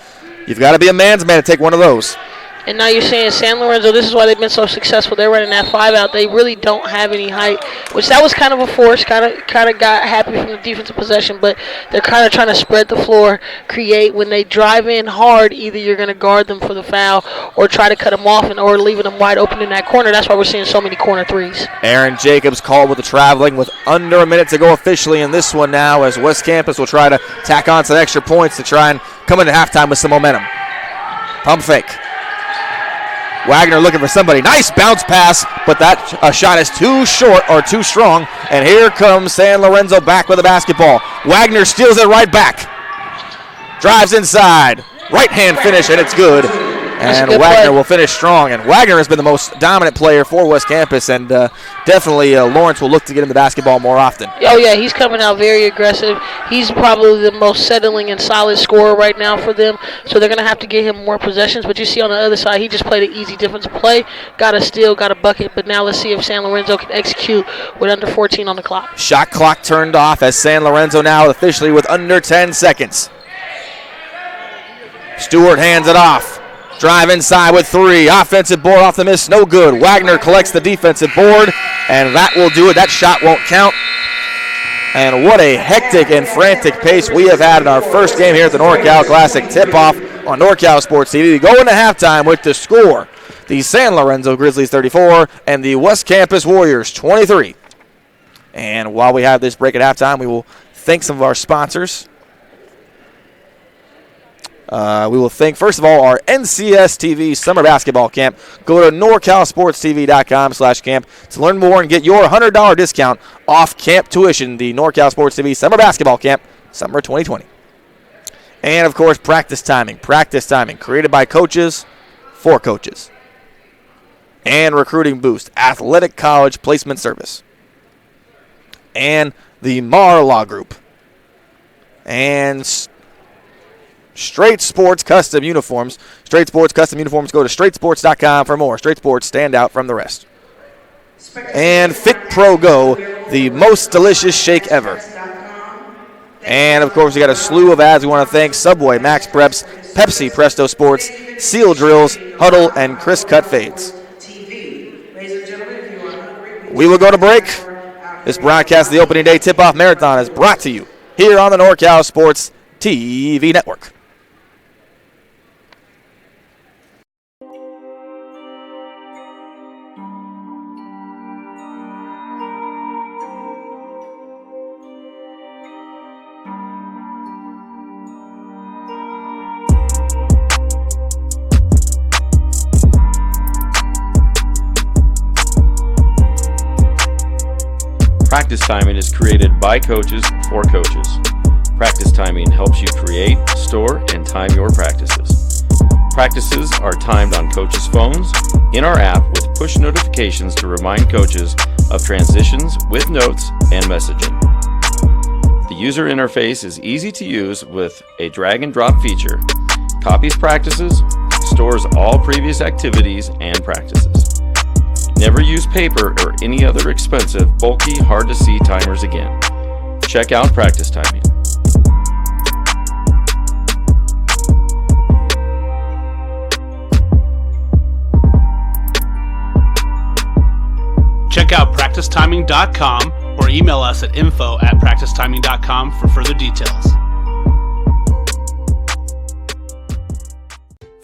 you've got to be a man's man to take one of those. And now you're saying San Lorenzo, this is why they've been so successful. They're running that 5 out. They really don't have any height, which that was kind of a force. Kind of got happy from the defensive possession, but they're kind of trying to spread the floor, create. When they drive in hard, either you're going to guard them for the foul or try to cut them off or leaving them wide open in that corner. That's why we're seeing so many corner threes. Aaron Jacobs called with the traveling with under a minute to go officially in this one now as West Campus will try to tack on some extra points to try and come into halftime with some momentum. Pump fake. Wagner looking for somebody. Nice bounce pass, but that shot is too short or too strong. And here comes San Lorenzo back with the basketball. Wagner steals it right back. Drives inside. Right hand finish, and it's good. And Wagner will finish strong. And Wagner has been the most dominant player for West Campus, and definitely Lawrence will look to get him the basketball more often. Oh, yeah, he's coming out very aggressive. He's probably the most settling and solid scorer right now for them, so they're going to have to get him more possessions. But you see on the other side, he just played an easy defensive play, got a steal, got a bucket. But now let's see if San Lorenzo can execute with under 14 on the clock. Shot clock turned off as San Lorenzo now officially with under 10 seconds. Stewart hands it off. Drive inside with 3. Offensive board off the miss, no good. Wagner collects the defensive board, and that will do it. That shot won't count. And what a hectic and frantic pace we have had in our first game here at the NorCal Classic tip-off on NorCal Sports TV. We go into halftime with the score. The San Lorenzo Grizzlies 34 and the West Campus Warriors 23. And while we have this break at halftime, we will thank some of our sponsors. We will thank, first of all, our NCS TV Summer Basketball Camp. Go to NorCalSportsTV.com/camp to learn more and get your $100 discount off camp tuition. The NorCal Sports TV Summer Basketball Camp, Summer 2020. And, of course, Practice Timing. Practice Timing, created by coaches for coaches. And Recruiting Boost, Athletic College Placement Service. And the Mar Law Group. And Straight Sports Custom Uniforms. Straight Sports Custom Uniforms. Go to straightsports.com for more. Straight Sports stand out from the rest. And Fit Pro Go, the most delicious shake ever. And, of course, we got a slew of ads. We want to thank Subway, Max Preps, Pepsi, Presto Sports, Seal Drills, Huddle, and Chris Cut Fades. We will go to break. This broadcast of the opening day tip-off marathon is brought to you here on the NorCal Sports TV Network. Practice Timing is created by coaches for coaches. Practice Timing helps you create, store, and time your practices. Practices are timed on coaches' phones, in our app with push notifications to remind coaches of transitions with notes and messaging. The user interface is easy to use with a drag and drop feature. Copies practices, stores all previous activities and practices. Never use paper or any other expensive, bulky, hard to see timers again. Check out practice timing. Check out practicetiming.com or email us at info@practicetiming.com for further details.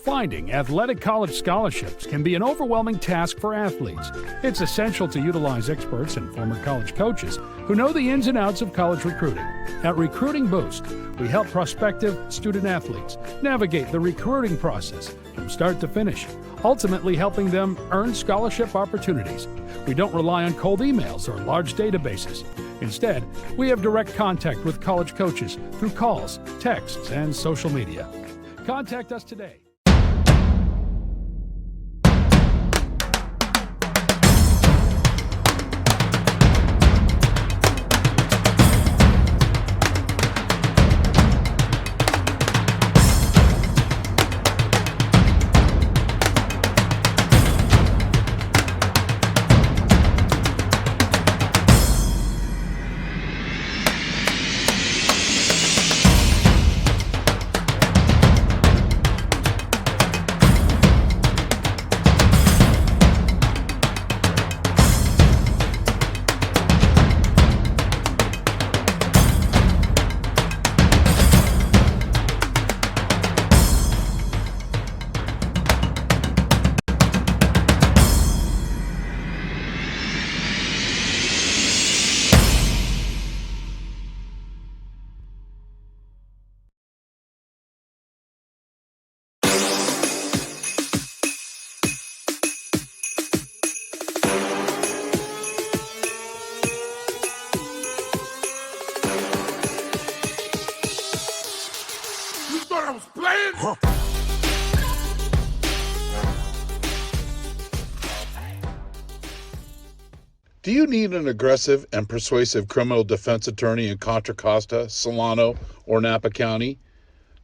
Finding athletic college scholarships can be an overwhelming task for athletes. It's essential to utilize experts and former college coaches who know the ins and outs of college recruiting. At Recruiting Boost, we help prospective student athletes navigate the recruiting process from start to finish, ultimately helping them earn scholarship opportunities. We don't rely on cold emails or large databases. Instead, we have direct contact with college coaches through calls, texts, and social media. Contact us today. Do you need an aggressive and persuasive criminal defense attorney in Contra Costa, Solano, or Napa County?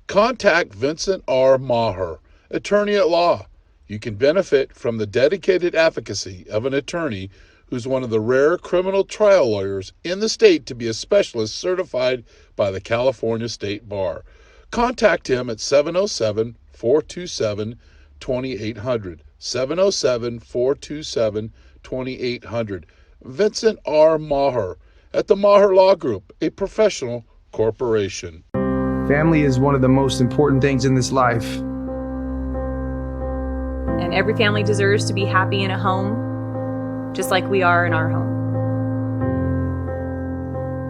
Contact Vincent R. Maher, attorney at law. You can benefit from the dedicated advocacy of an attorney who's one of the rare criminal trial lawyers in the state to be a specialist certified by the California State Bar. Contact him at 707-427-2800. 707-427-2800. Vincent R. Maher at the Maher Law Group, a professional corporation. Family is one of the most important things in this life. And every family deserves to be happy in a home, just like we are in our home.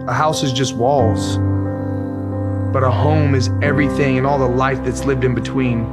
A house is just walls, but a home is everything and all the life that's lived in between.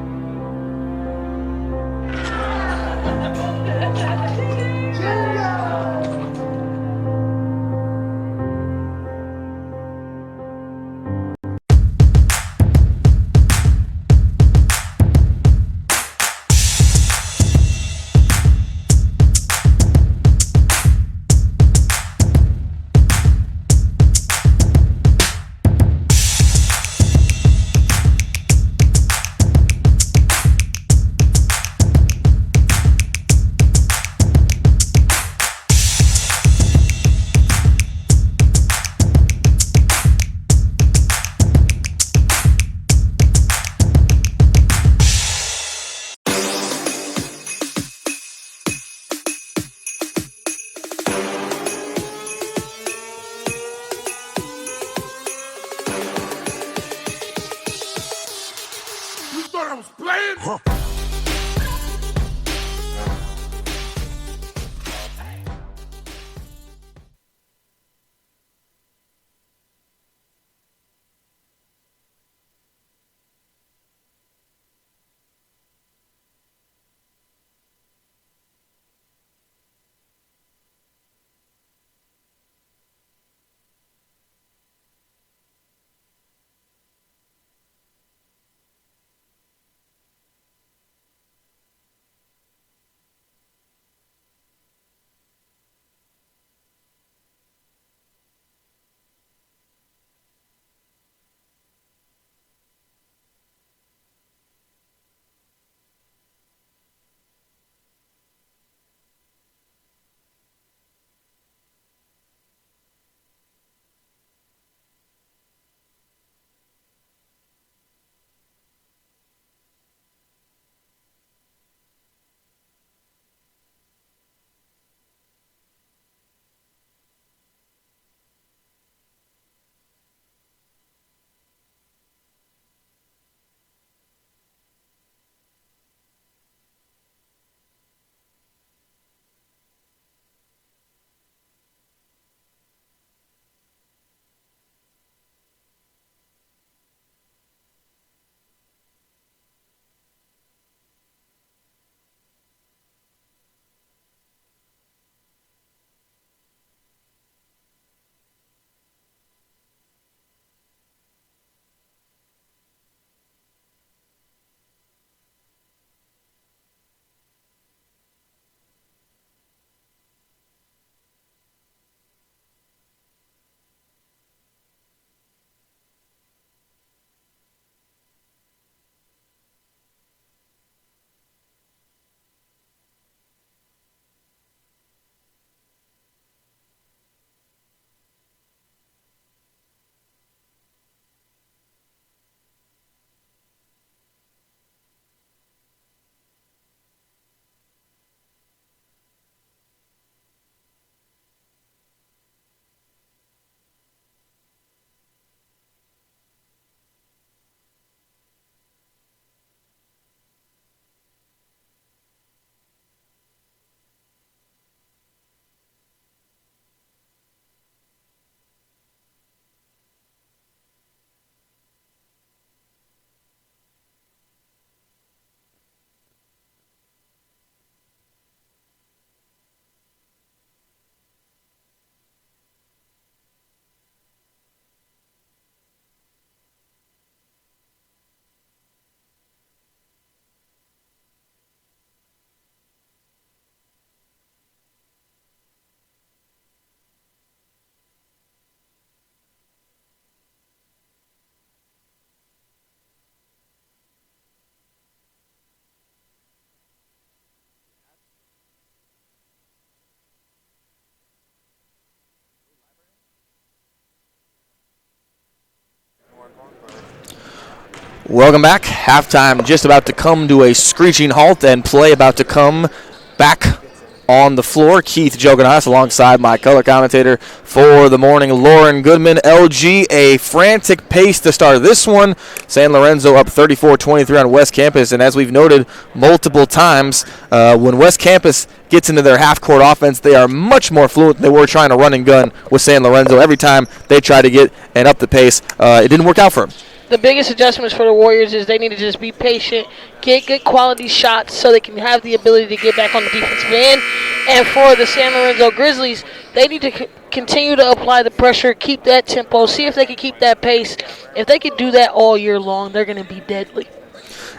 Welcome back. Halftime just about to come to a screeching halt and play about to come back on the floor. Keith Joganas alongside my color commentator for the morning, Lauren Goodman. LG, a frantic pace to start this one. San Lorenzo up 34-23 on West Campus, and as we've noted multiple times, when West Campus gets into their half-court offense, they are much more fluent than they were trying to run and gun with San Lorenzo. Every time they try to get and up the pace, it didn't work out for them. The biggest adjustments for the Warriors is they need to just be patient, get good quality shots so they can have the ability to get back on the defensive end. And for the San Lorenzo Grizzlies, they need to continue to apply the pressure, keep that tempo, see if they can keep that pace. If they can do that all year long, they're going to be deadly.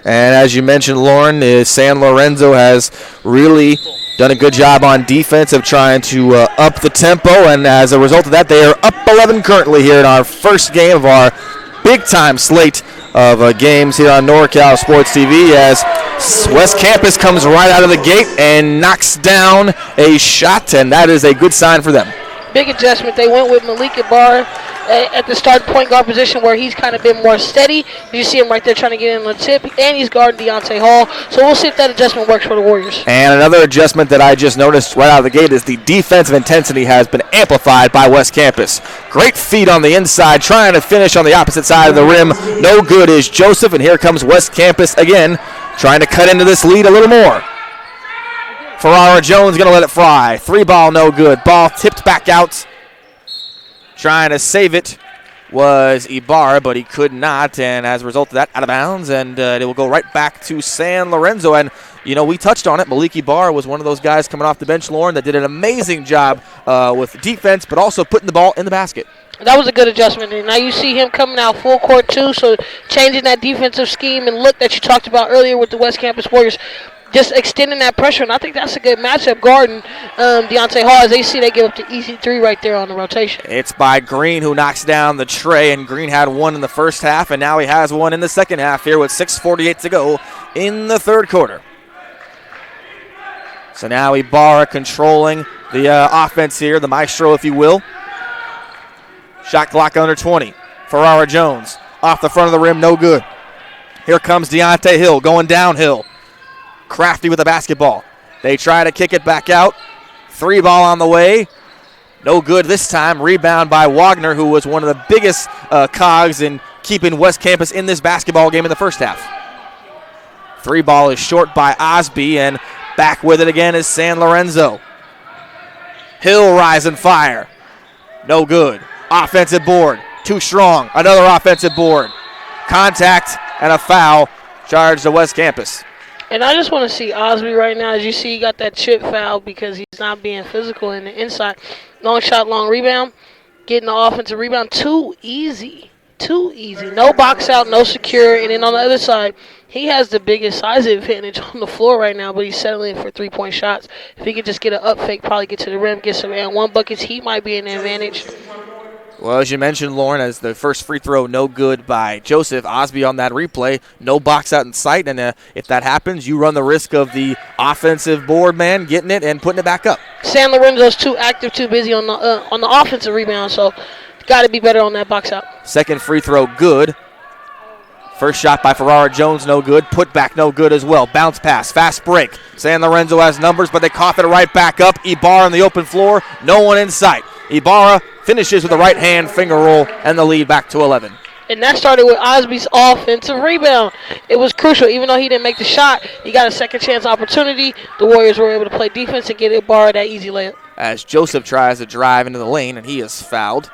And as you mentioned, Lauren, San Lorenzo has really done a good job on defense of trying to up the tempo, and as a result of that, they are up 11 currently here in our first game of our big-time slate of games here on NorCal Sports TV, as West Campus comes right out of the gate and knocks down a shot, and that is a good sign for them. Big adjustment. They went with Malik Ibarra at the start point guard position, where he's kind of been more steady. You see him right there trying to get in the tip, and he's guarding Deontay Hall. So we'll see if that adjustment works for the Warriors. And another adjustment that I just noticed right out of the gate is the defensive intensity has been amplified by West Campus. Great feed on the inside, trying to finish on the opposite side of the rim. No good is Joseph, and here comes West Campus again, trying to cut into this lead a little more. Ferrara Jones going to let it fly. 3-ball, no good. Ball tipped back out. Trying to save it was Ibarra, but he could not, and as a result of that, out of bounds, and it will go right back to San Lorenzo. And, you know, we touched on it. Malik Ibarra was one of those guys coming off the bench, Lauren, that did an amazing job with defense, but also putting the ball in the basket. That was a good adjustment. And now you see him coming out full court, too, so changing that defensive scheme and look that you talked about earlier with the West Campus Warriors. Just extending that pressure, and I think that's a good matchup guarding Deontay Hall. As they see, they give up the easy three right there on the rotation. It's by Green, who knocks down the tray, and Green had one in the first half, and now he has one in the second half here with 6:48 to go in the third quarter. So now Ibarra controlling the offense here, the maestro, if you will. Shot clock under 20. Ferrara Jones off the front of the rim, no good. Here comes Deontay Hill going downhill. Crafty with the basketball. They try to kick it back out. 3-ball on the way. No good this time. Rebound by Wagner, who was one of the biggest cogs in keeping West Campus in this basketball game in the first half. 3-ball is short by Osby, and back with it again is San Lorenzo. Hill rise and fire. No good. Offensive board. Too strong. Another offensive board. Contact and a foul charged to West Campus. And I just want to see Osby right now. As you see, he got that chip foul because he's not being physical in the inside. Long shot, long rebound. Getting the offensive rebound. Too easy. Too easy. No box out, no secure. And then on the other side, he has the biggest size advantage on the floor right now, but he's settling for three-point shots. If he could just get an up fake, probably get to the rim, get some and one buckets, he might be an advantage. Well, as you mentioned, Lauren, as the first free throw no good by Joseph, Osby on that replay, no box out in sight, and if that happens, you run the risk of the offensive board man getting it and putting it back up. San Lorenzo's too active, too busy on the offensive rebound, so got to be better on that box out. Second free throw good. First shot by Ferrara Jones, no good. Put back, no good as well. Bounce pass, fast break. San Lorenzo has numbers, but they cough it right back up. Ibarra on the open floor, no one in sight. Ibarra finishes with a right-hand finger roll and the lead back to 11. And that started with Osby's offensive rebound. It was crucial. Even though he didn't make the shot, he got a second chance opportunity. The Warriors were able to play defense and get Ibarra that easy layup. As Joseph tries to drive into the lane, and he is fouled.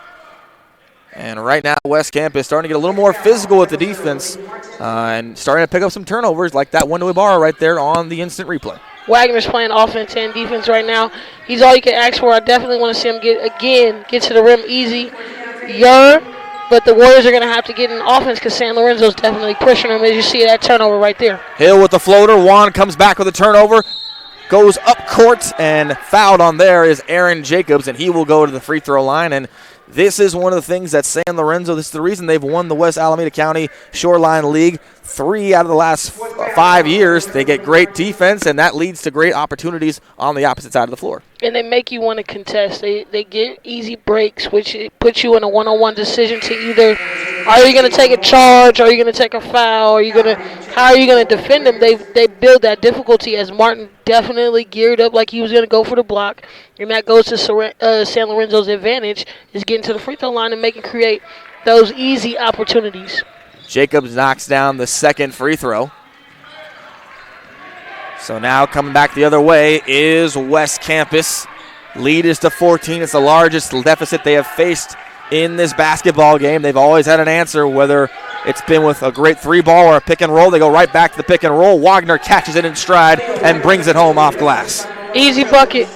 And right now, West Campus starting to get a little more physical with the defense and starting to pick up some turnovers like that one to Ibarra right there on the instant replay. Wagner's playing offense and defense right now. He's all you can ask for. I definitely want to see him get to the rim easy. But the Warriors are going to have to get in offense because San Lorenzo's definitely pushing them, as you see that turnover right there. Hill with the floater. Juan comes back with a turnover. Goes up court, and fouled on there is Aaron Jacobs, and he will go to the free throw line. And this is one of the things that San Lorenzo, this is the reason they've won the West Alameda County Shoreline League 3 out of the last 5 years. They get great defense, and that leads to great opportunities on the opposite side of the floor. And they make you want to contest. They get easy breaks, which puts you in a one-on-one decision to either, are you going to take a charge, are you going to take a foul, how are you going to defend them? They build that difficulty, as Martin definitely geared up like he was going to go for the block, and that goes to San Lorenzo's advantage, is getting to the free throw line and create those easy opportunities. Jacobs knocks down the second free throw. So now coming back the other way is West Campus. Lead is to 14. It's the largest deficit they have faced in this basketball game. They've always had an answer, whether it's been with a great 3-ball or a pick and roll. They go right back to the pick and roll. Wagner catches it in stride and brings it home off glass. Easy bucket.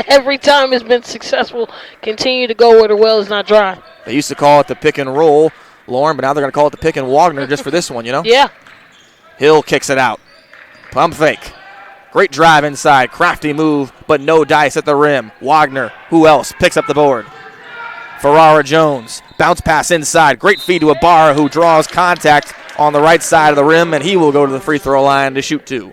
Every time it's been successful. Continue to go where the well is not dry. They used to call it the pick and roll, Lauren, but now they're going to call it the pick and Wagner just for this one, Yeah. Hill kicks it out. Pump fake. Great drive inside. Crafty move, but no dice at the rim. Wagner, who else, picks up the board. Ferrara Jones, bounce pass inside. Great feed to Ibarra, who draws contact on the right side of the rim, and he will go to the free throw line to shoot 2.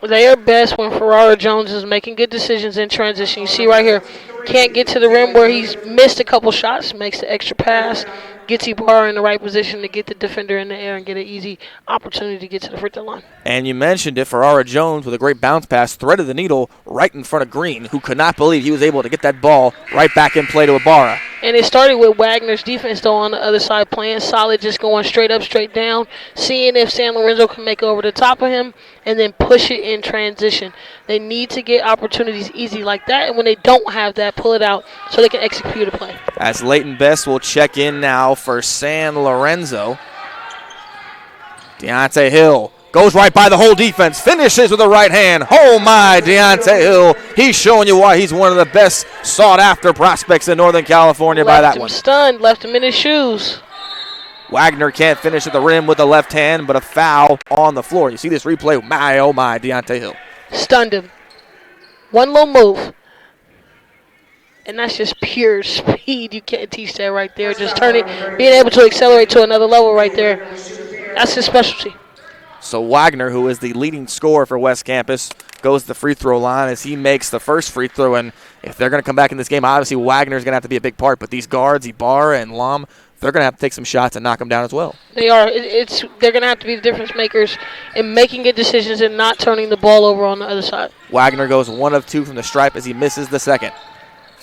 They are best when Ferrara Jones is making good decisions in transition. You see right here, can't get to the rim where he's missed a couple shots, makes the extra pass, gets Ibarra in the right position to get the defender in the air and get an easy opportunity to get to the free throw line. And you mentioned it, Ferrara Jones with a great bounce pass threaded the needle right in front of Green, who could not believe he was able to get that ball right back in play to Ibarra. And it started with Wagner's defense, though, on the other side, playing solid, just going straight up, straight down, seeing if San Lorenzo can make it over the top of him, and then push it in transition. They need to get opportunities easy like that, and when they don't have that, pull it out so they can execute a play. As Leighton Best will check in now for San Lorenzo. Deontay Hill goes right by the whole defense, finishes with the right hand. Oh my, Deontay Hill. He's showing you why he's one of the best sought-after prospects in Northern California by that one. Left him stunned, left him in his shoes. Wagner can't finish at the rim with the left hand, but a foul on the floor. You see this replay, my, oh my, Deontay Hill. Stunned him. One little move. And that's just pure speed. You can't teach that right there. Just turning, being able to accelerate to another level right there. That's his specialty. So Wagner, who is the leading scorer for West Campus, goes to the free throw line as he makes the first free throw. And if they're going to come back in this game, obviously Wagner's going to have to be a big part. But these guards, Ibarra and Lom, they're going to have to take some shots and knock them down as well. They are. They're going to have to be the difference makers in making good decisions and not turning the ball over on the other side. Wagner goes 1 of 2 from the stripe as he misses the second.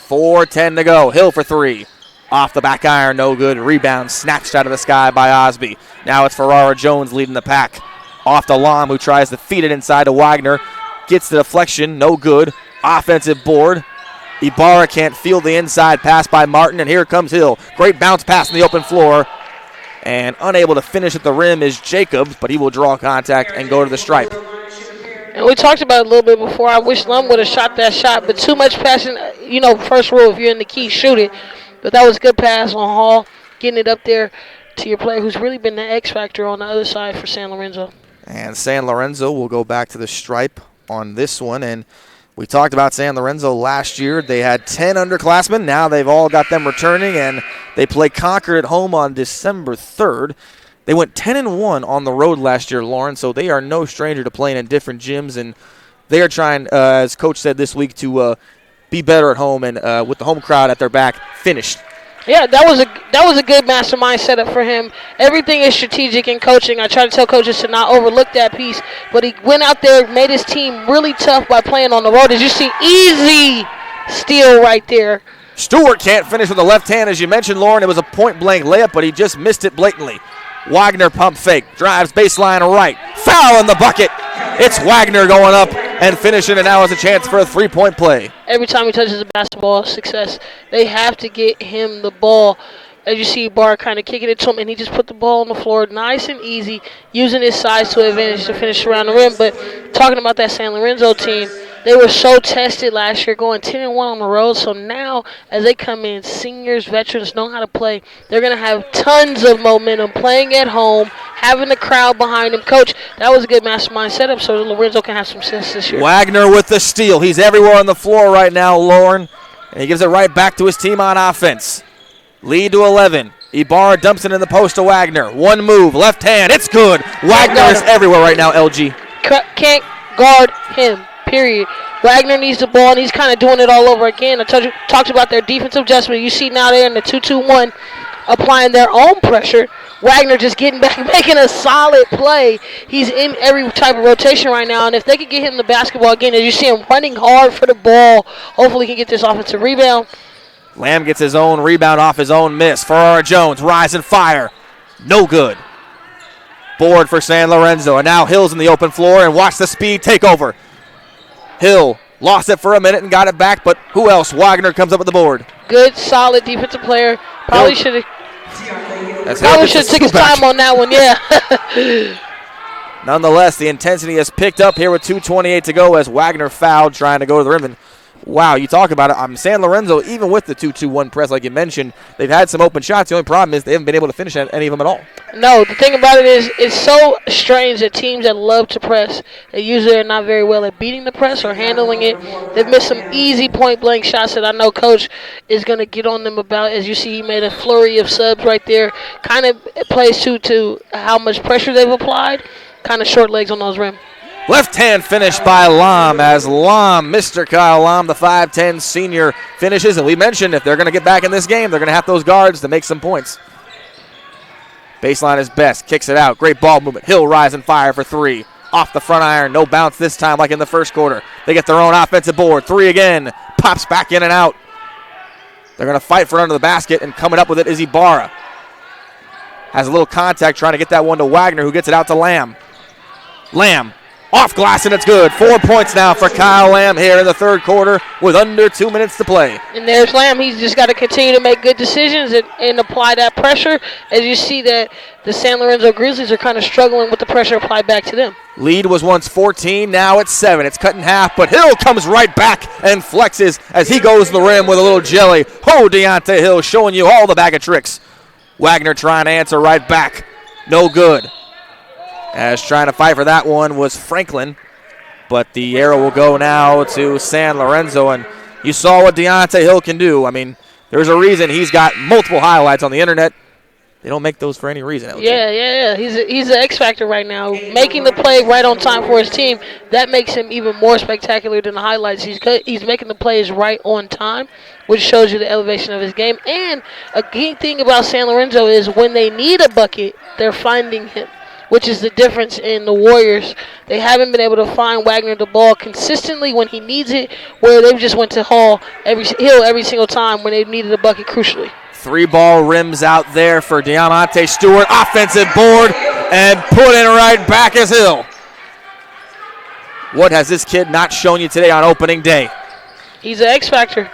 4:10 to go. Hill for 3. Off the back iron, no good. Rebound snatched out of the sky by Osby. Now it's Ferrara Jones leading the pack. Off to Lom, who tries to feed it inside to Wagner. Gets the deflection, no good. Offensive board. Ibarra can't field the inside pass by Martin, and here comes Hill. Great bounce pass in the open floor. And unable to finish at the rim is Jacobs, but he will draw contact and go to the stripe. And we talked about it a little bit before. I wish Lum would have shot that shot, but too much passing. First rule, if you're in the key, shoot it. But that was a good pass on Hall, getting it up there to your player who's really been the X factor on the other side for San Lorenzo. And San Lorenzo will go back to the stripe on this one. And we talked about San Lorenzo last year. They had 10 underclassmen. Now they've all got them returning, and they play Concord at home on December 3rd. They went 10-1 on the road last year, Lauren, so they are no stranger to playing in different gyms. And they are trying, as Coach said this week, to be better at home, and with the home crowd at their back, finished. Yeah, that was a good mastermind setup for him. Everything is strategic in coaching. I try to tell coaches to not overlook that piece, but he went out there, made his team really tough by playing on the road. As you see, easy steal right there. Stewart can't finish with the left hand, as you mentioned, Lauren. It was a point-blank layup, but he just missed it blatantly. Wagner pump fake, drives baseline right, foul in the bucket. It's Wagner going up and finishing, and now has a chance for a three-point play. Every time he touches a basketball, success. They have to get him the ball. As you see, Barr kind of kicking it to him, and he just put the ball on the floor nice and easy, using his size to advantage to finish around the rim. But talking about that San Lorenzo team, they were so tested last year, going 10-1 on the road. So now, as they come in, seniors, veterans know how to play. They're going to have tons of momentum playing at home, having the crowd behind them. Coach, that was a good mastermind setup so Lorenzo can have some success this year. Wagner with the steal. He's everywhere on the floor right now, Lauren. And he gives it right back to his team on offense. Lead to 11. Ibarra dumps it in the post to Wagner. One move, left hand, it's good. Wagner is everywhere right now, LG. Can't guard him, period. Wagner needs the ball, and he's kind of doing it all over again. I talked about their defensive adjustment. You see now they're in the 2-2-1, applying their own pressure. Wagner just getting back, making a solid play. He's in every type of rotation right now, and if they could get him the basketball again, as you see him running hard for the ball, hopefully he can get this offensive rebound. Lamb gets his own rebound off his own miss. Ferrara Jones, rise and fire. No good. Board for San Lorenzo, and now Hill's in the open floor, and watch the speed take over. Hill lost it for a minute and got it back, but who else? Wagner comes up with the board. Good, solid defensive player. Probably should have took his time on that one, yeah. Nonetheless, the intensity has picked up here with 2:28 to go as Wagner fouled trying to go to the rim. And wow, you talk about it. San Lorenzo, even with the 2-2-1 press, like you mentioned, they've had some open shots. The only problem is they haven't been able to finish any of them at all. No, the thing about it is it's so strange that teams that love to press, they usually are not very well at beating the press or handling it. They've missed some easy point-blank shots that I know Coach is going to get on them about. As you see, he made a flurry of subs right there. Kind of plays to how much pressure they've applied. Kind of short legs on those rim. Left hand finish by Lam as Lam, Mr. Kyle Lam, the 5'10 senior, finishes. And we mentioned if they're going to get back in this game, they're going to have those guards to make some points. Baseline is best, kicks it out. Great ball movement. Hill rise and fire for three. Off the front iron, no bounce this time like in the first quarter. They get their own offensive board. Three again, pops back in and out. They're going to fight for under the basket, and coming up with it is Ibarra. Has a little contact trying to get that one to Wagner, who gets it out to Lamb. Lamb. Off glass, and it's good. 4 points now for Kyle Lamb here in the third quarter with under 2 minutes to play. And there's Lamb. He's just got to continue to make good decisions and apply that pressure. As you see that the San Lorenzo Grizzlies are kind of struggling with the pressure applied back to them. Lead was once 14, now it's 7. It's cut in half, but Hill comes right back and flexes as he goes to the rim with a little jelly. Oh, Deontay Hill showing you all the bag of tricks. Wagner trying to answer right back. No good. As trying to fight for that one was Franklin, but the arrow will go now to San Lorenzo, and you saw what Deontay Hill can do. I mean, there's a reason he's got multiple highlights on the internet. They don't make those for any reason, LJ. Yeah. He's an X factor right now. Making the play right on time for his team, that makes him even more spectacular than the highlights. He's making the plays right on time, which shows you the elevation of his game. And a key thing about San Lorenzo is when they need a bucket, they're finding him, which is the difference in the Warriors. They haven't been able to find Wagner the ball consistently when he needs it, where they've just went to Hill every single time when they needed a bucket crucially. 3-ball rims out there for Diamante Stewart. Offensive board and put in right back as Hill. What has this kid not shown you today on opening day? He's an X factor.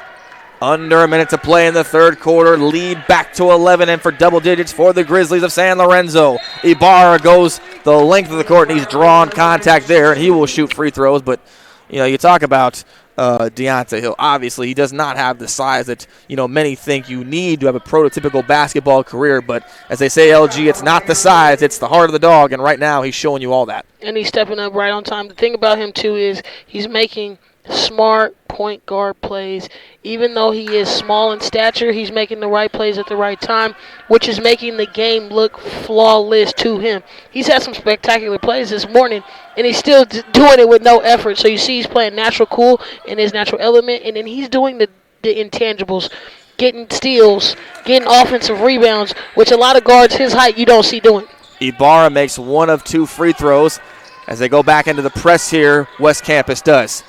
Under a minute to play in the third quarter. Lead back to 11 and for double digits for the Grizzlies of San Lorenzo. Ibarra goes the length of the court, and he's drawn contact there, and he will shoot free throws. But, you talk about Deontay Hill. Obviously, he does not have the size that, many think you need to have a prototypical basketball career. But as they say, LG, it's not the size, it's the heart of the dog. And right now, he's showing you all that. And he's stepping up right on time. The thing about him, too, is he's making smart point guard plays. Even though he is small in stature, he's making the right plays at the right time, which is making the game look flawless to him. He's had some spectacular plays this morning, and he's still doing it with no effort. So you see he's playing natural cool in his natural element, and then he's doing the intangibles, getting steals, getting offensive rebounds, which a lot of guards his height you don't see doing. Ibarra makes one of two free throws as they go back into the press here. West Campus does.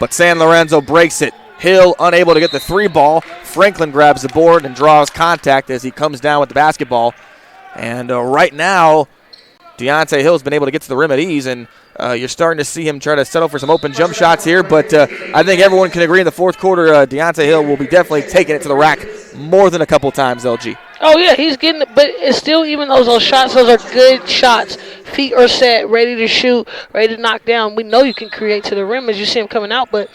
But San Lorenzo breaks it. Hill unable to get the 3-ball. Franklin grabs the board and draws contact as he comes down with the basketball. And right now, Deontay Hill's been able to get to the rim at ease, and you're starting to see him try to settle for some open jump shots here. But I think everyone can agree in the fourth quarter, Deontay Hill will be definitely taking it to the rack more than a couple times, LG. Oh, yeah, he's getting it, but it's still, even those shots, those are good shots. Feet are set, ready to shoot, ready to knock down. We know you can create to the rim as you see him coming out, but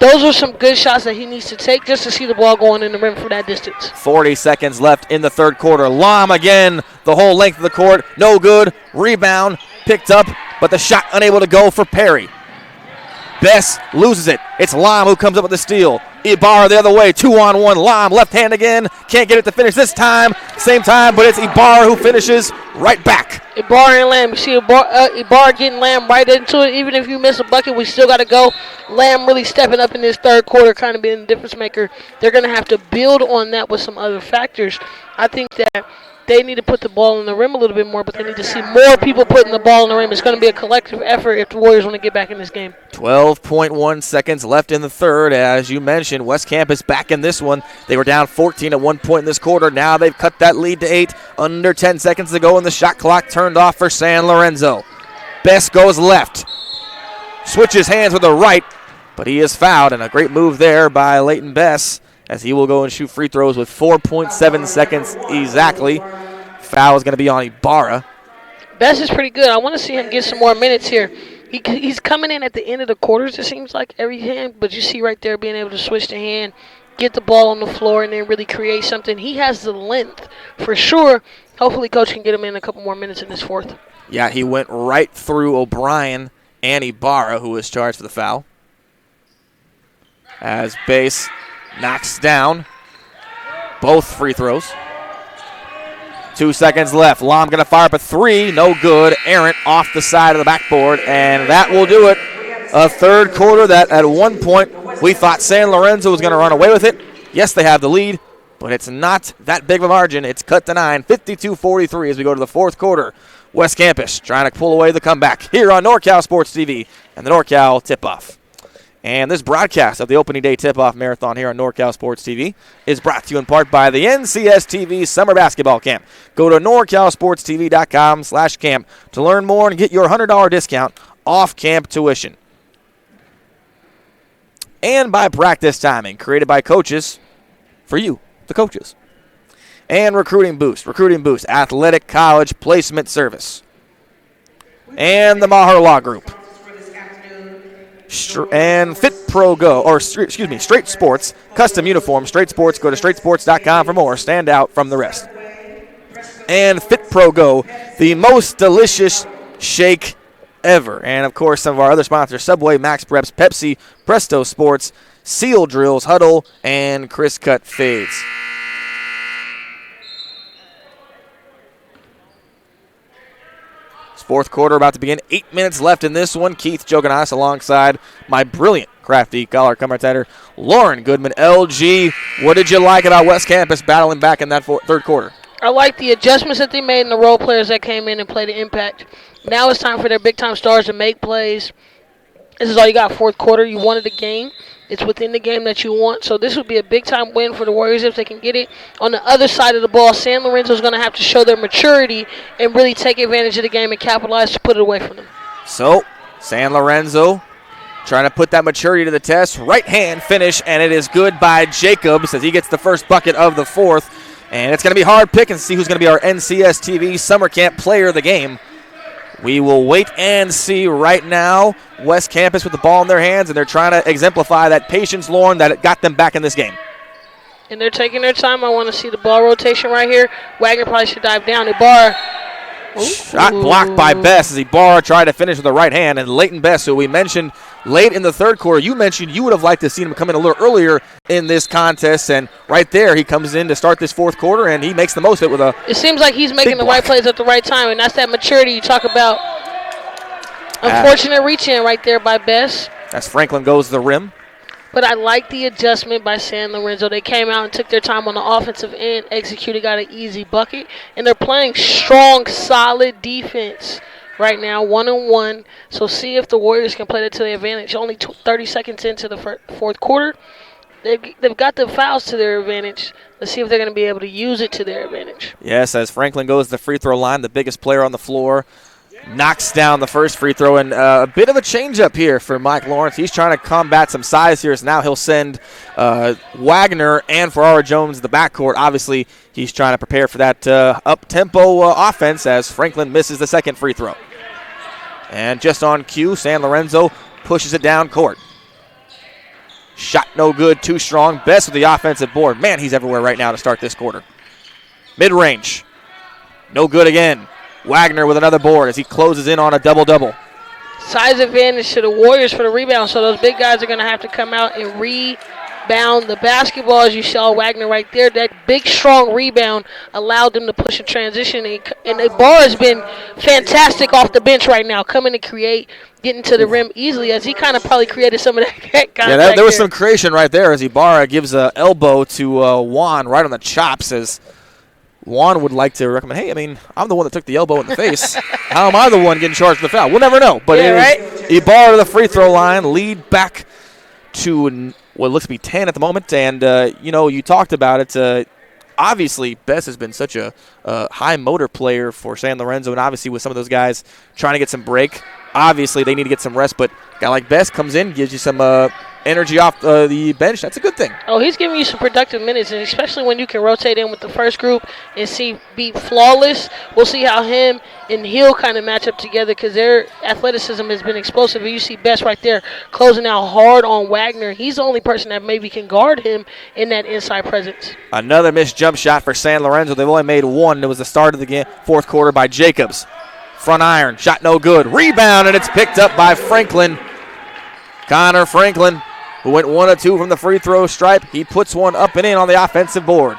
those are some good shots that he needs to take just to see the ball going in the rim from that distance. 40 seconds left in the third quarter. Lam again, the whole length of the court. No good. Rebound picked up, but the shot unable to go for Perry. Bess loses it. It's Lime who comes up with the steal. Ibarra the other way, 2-on-1. Lime left hand again. Can't get it to finish this time. Same time, but it's Ibarra who finishes right back. Ibarra and Lamb. You see Ibarra getting Lamb right into it. Even if you miss a bucket, we still got to go. Lamb really stepping up in this third quarter, kind of being the difference maker. They're going to have to build on that with some other factors. I think that they need to put the ball in the rim a little bit more, but they need to see more people putting the ball in the rim. It's going to be a collective effort if the Warriors want to get back in this game. 12.1 seconds left in the third. As you mentioned, West Campus back in this one. They were down 14 at one point in this quarter. Now they've cut that lead to 8. Under 10 seconds to go, and the shot clock turned off for San Lorenzo. Bess goes left. Switches hands with the right, but he is fouled, and a great move there by Leighton Bess, as he will go and shoot free throws with 4.7 seconds exactly. Foul is going to be on Ibarra. Bess is pretty good. I want to see him get some more minutes here. He's coming in at the end of the quarters, it seems like, every hand, but you see right there being able to switch the hand, get the ball on the floor, and then really create something. He has the length for sure. Hopefully Coach can get him in a couple more minutes in this fourth. Yeah, he went right through O'Brien and Ibarra, who was charged for the foul. As Bass knocks down both free throws. 2 seconds left. Lom going to fire up a 3. No good. Errant off the side of the backboard, and that will do it. A third quarter that at one point we thought San Lorenzo was going to run away with it. Yes, they have the lead, but it's not that big of a margin. It's cut to 9, 52-43 as we go to the fourth quarter. West Campus trying to pull away the comeback here on NorCal Sports TV and the NorCal tip-off. And this broadcast of the opening day tip-off marathon here on NorCal Sports TV is brought to you in part by the NCSTV Summer Basketball Camp. Go to NorCalSportsTV.com/camp to learn more and get your $100 discount off camp tuition. And by Practice Timing, created by coaches for you, the coaches. And Recruiting Boost, Athletic College Placement Service. And the Maher Law Group. And Straight Sports, custom uniform, Straight Sports. Go to straightsports.com for more. Stand out from the rest. And Fit Pro Go, the most delicious shake ever. And, of course, some of our other sponsors, Subway, Max Preps, Pepsi, Presto Sports, Seal Drills, Huddle, and Chris Cut Fades. Fourth quarter about to begin. 8 minutes left in this one. Keith Joganas alongside my brilliant crafty color commentator, Lauren Goodman. LG, what did you like about West Campus battling back in that third quarter? I like the adjustments that they made and the role players that came in and played an impact. Now it's time for their big-time stars to make plays. This is all you got, fourth quarter. You wanted the game. It's within the game that you want. So this would be a big-time win for the Warriors if they can get it. On the other side of the ball, San Lorenzo is going to have to show their maturity and really take advantage of the game and capitalize to put it away from them. So San Lorenzo trying to put that maturity to the test. Right hand finish, and it is good by Jacobs as he gets the first bucket of the fourth. And it's going to be hard picking to see who's going to be our NCSTV Summer Camp Player of the Game. We will wait and see right now. West Campus with the ball in their hands, and they're trying to exemplify that patience, Lauren, that got them back in this game. And they're taking their time. I want to see the ball rotation right here. Wagner probably should dive down. Ibarra. Shot blocked by Bess as Ibarra tried to finish with the right hand. And Leighton Bess, who we mentioned late in the third quarter, you mentioned you would have liked to see him come in a little earlier in this contest. And right there, he comes in to start this fourth quarter, and he makes the most of it with a It seems like he's making the right plays at the right time, and that's that maturity you talk about. Unfortunate reach-in right there by Bess. As Franklin goes to the rim. But I like the adjustment by San Lorenzo. They came out and took their time on the offensive end, executed, got an easy bucket. And they're playing strong, solid defense right now, 1-on-1. So see if the Warriors can play that to their advantage. Only 30 seconds into the fourth quarter. They've got the fouls to their advantage. Let's see if they're going to be able to use it to their advantage. Yes, as Franklin goes to the free throw line, the biggest player on the floor. Knocks down the first free throw, and a bit of a change-up here for Mike Lawrence. He's trying to combat some size here, so now he'll send Wagner and Ferrara Jones the backcourt. Obviously, he's trying to prepare for that up-tempo offense as Franklin misses the second free throw. And just on cue, San Lorenzo pushes it down court. Shot no good, too strong. Best with the offensive board. Man, he's everywhere right now to start this quarter. Mid-range. No good again. Wagner with another board as he closes in on a double-double. size advantage to the Warriors for the rebound. So those big guys are going to have to come out and rebound the basketball, as you saw Wagner right there. That big, strong rebound allowed them to push a transition. And Ibarra has been fantastic off the bench right now, coming to create, getting to the rim easily, as he kind of probably created some of that contact. Yeah, there was some creation right there as Ibarra gives an elbow to Juan right on the chops, as Juan would like to recommend, hey, I mean, I'm the one that took the elbow in the face. How am I the one getting charged with the foul? We'll never know. But Ibarra to the free throw line, lead back to what looks to be 10 at the moment. And, you talked about it. Obviously, Bess has been such a high motor player for San Lorenzo, and obviously with some of those guys trying to get some break, obviously they need to get some rest. But a guy like Bess comes in, gives you some energy off the bench. That's a good thing. Oh, he's giving you some productive minutes, and especially when you can rotate in with the first group and be flawless. We'll see how him and Hill kind of match up together, because their athleticism has been explosive. You see Best right there closing out hard on Wagner. He's the only person that maybe can guard him in that inside presence. Another missed jump shot for San Lorenzo. They've only made one. It was the start of the game, fourth quarter, by Jacobs. Front iron, shot no good. Rebound, and it's picked up by Franklin. Connor Franklin, who went 1 of 2 from the free throw stripe. He puts one up and in on the offensive board.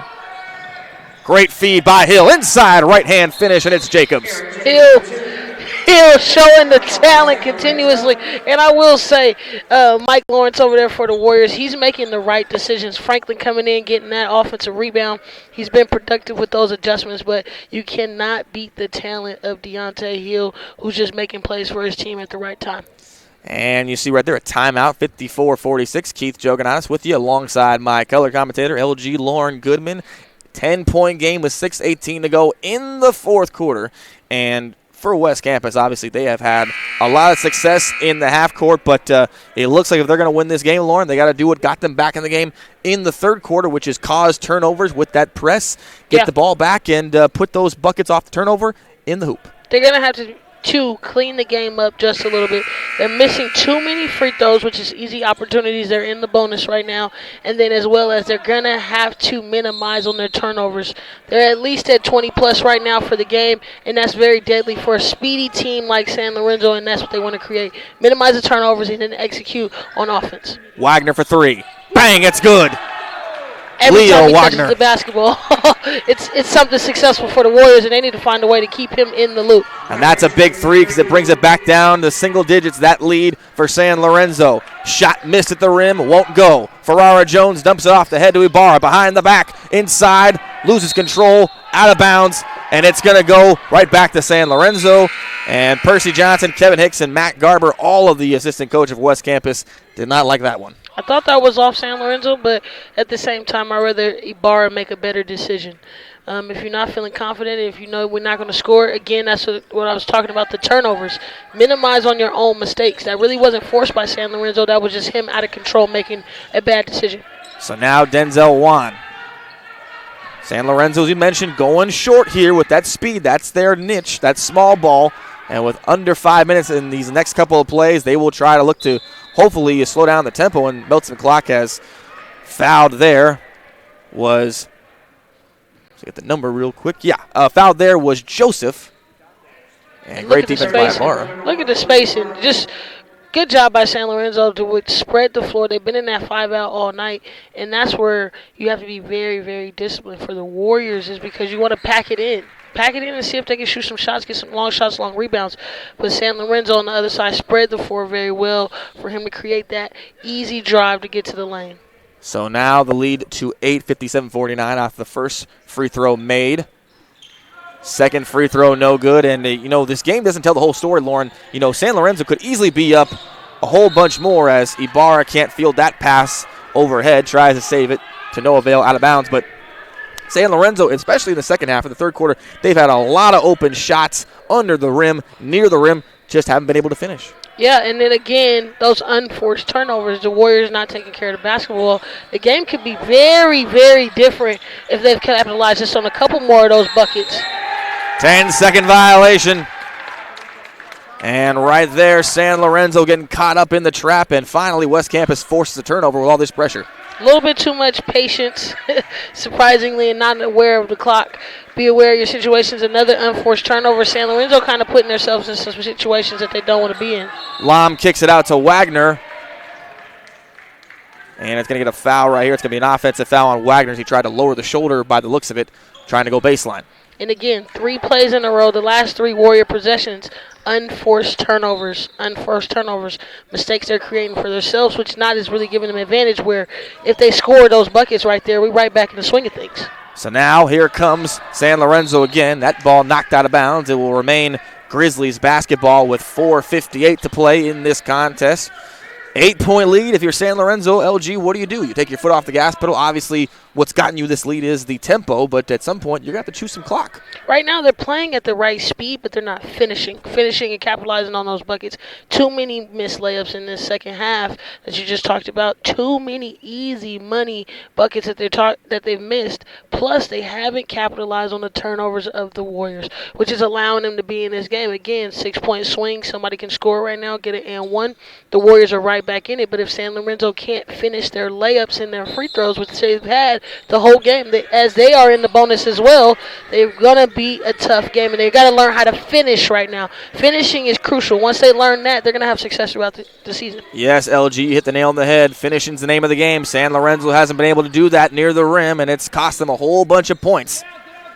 Great feed by Hill. Inside right-hand finish, and it's Jacobs. Hill showing the talent continuously. And I will say, Mike Lawrence over there for the Warriors, he's making the right decisions. Franklin coming in, getting that offensive rebound. He's been productive with those adjustments, but you cannot beat the talent of Deontay Hill, who's just making plays for his team at the right time. And you see right there a timeout, 54-46. Keith Joganadis with you alongside my color commentator, LG Lauren Goodman. 10-point game with 6:18 to go in the fourth quarter. And for West Campus, obviously, they have had a lot of success in the half court, but it looks like if they're going to win this game, Lauren, they got to do what got them back in the game in the third quarter, which is cause turnovers with that press, get the ball back, and put those buckets off the turnover in the hoop. They're going to have to clean the game up just a little bit. They're missing too many free throws, which is easy opportunities. They're in the bonus right now. And then as well as they're going to have to minimize on their turnovers. They're at least at 20-plus right now for the game, and that's very deadly for a speedy team like San Lorenzo, and that's what they want to create. Minimize the turnovers and then execute on offense. Wagner for three. Bang, it's good. Every time he touches the basketball, it's something successful for the Warriors, and they need to find a way to keep him in the loop. And that's a big three because it brings it back down to single digits, that lead for San Lorenzo. Shot missed at the rim, won't go. Ferrara Jones dumps it off the head to Ibarra, behind the back, inside, loses control, out of bounds, and it's going to go right back to San Lorenzo. And Percy Johnson, Kevin Hicks, and Matt Garber, all of the assistant coach of West Campus, did not like that one. I thought that was off San Lorenzo, but at the same time, I'd rather Ibarra make a better decision. If you're not feeling confident, if you know we're not going to score, again, that's what I was talking about, the turnovers. Minimize on your own mistakes. That really wasn't forced by San Lorenzo. That was just him out of control making a bad decision. So now Denzel Juan. San Lorenzo, as you mentioned, going short here with that speed. That's their niche, that small ball. And with under 5 minutes in these next couple of plays, they will try to look to hopefully slow down the tempo, and Melton Clock has fouled there. Let's get the number real quick. Fouled there was Joseph. And great defense by Ibarra. Look at the spacing. Just good job by San Lorenzo to spread the floor. They've been in that 5-out all night, and that's where you have to be very, very disciplined for the Warriors, is because you want to pack it in. Pack it in and see if they can shoot some shots, get some long shots, long rebounds. But San Lorenzo on the other side spread the floor very well for him to create that easy drive to get to the lane. So now the lead to 8, 57-49 off the first free throw made. Second free throw no good. And, this game doesn't tell the whole story, Lauren. San Lorenzo could easily be up a whole bunch more as Ibarra can't field that pass overhead, tries to save it to no avail, out of bounds. But San Lorenzo, especially in the second half of the third quarter, they've had a lot of open shots under the rim, near the rim, just haven't been able to finish. Yeah, and then again, those unforced turnovers, the Warriors not taking care of the basketball. The game could be very, very different if they've capitalized just on a couple more of those buckets. 10-second violation. And right there, San Lorenzo getting caught up in the trap, and finally West Campus forces a turnover with all this pressure. A little bit too much patience, surprisingly, and not aware of the clock. Be aware of your situations. Another unforced turnover. San Lorenzo kind of putting themselves in some situations that they don't want to be in. Lom kicks it out to Wagner. And it's going to get a foul right here. It's going to be an offensive foul on Wagner as he tried to lower the shoulder by the looks of it, trying to go baseline. And again, 3 plays in a row, the last 3 Warrior possessions, unforced turnovers, mistakes they're creating for themselves, which not is really giving them advantage, where if they score those buckets right there, we right back in the swing of things. So now here comes San Lorenzo again. That ball knocked out of bounds. It will remain Grizzlies basketball with 4:58 to play in this contest. 8-point lead. If you're San Lorenzo, LG, what do? You take your foot off the gas pedal. Obviously, what's gotten you this lead is the tempo, but at some point, you're going to have to choose some clock. Right now, they're playing at the right speed, but they're not finishing and capitalizing on those buckets. Too many missed layups in this second half that you just talked about. Too many easy money buckets that they've missed. Plus, they haven't capitalized on the turnovers of the Warriors, which is allowing them to be in this game. Again, 6-point swing. Somebody can score right now, get an and one. The Warriors are right back in it, but if San Lorenzo can't finish their layups and their free throws, which they've had the whole game, as they are in the bonus as well, they're going to be a tough game, and they've got to learn how to finish right now. Finishing is crucial. Once they learn that, they're going to have success throughout the season. Yes, LG, you hit the nail on the head. Finishing's the name of the game. San Lorenzo hasn't been able to do that near the rim, and it's cost them a whole bunch of points.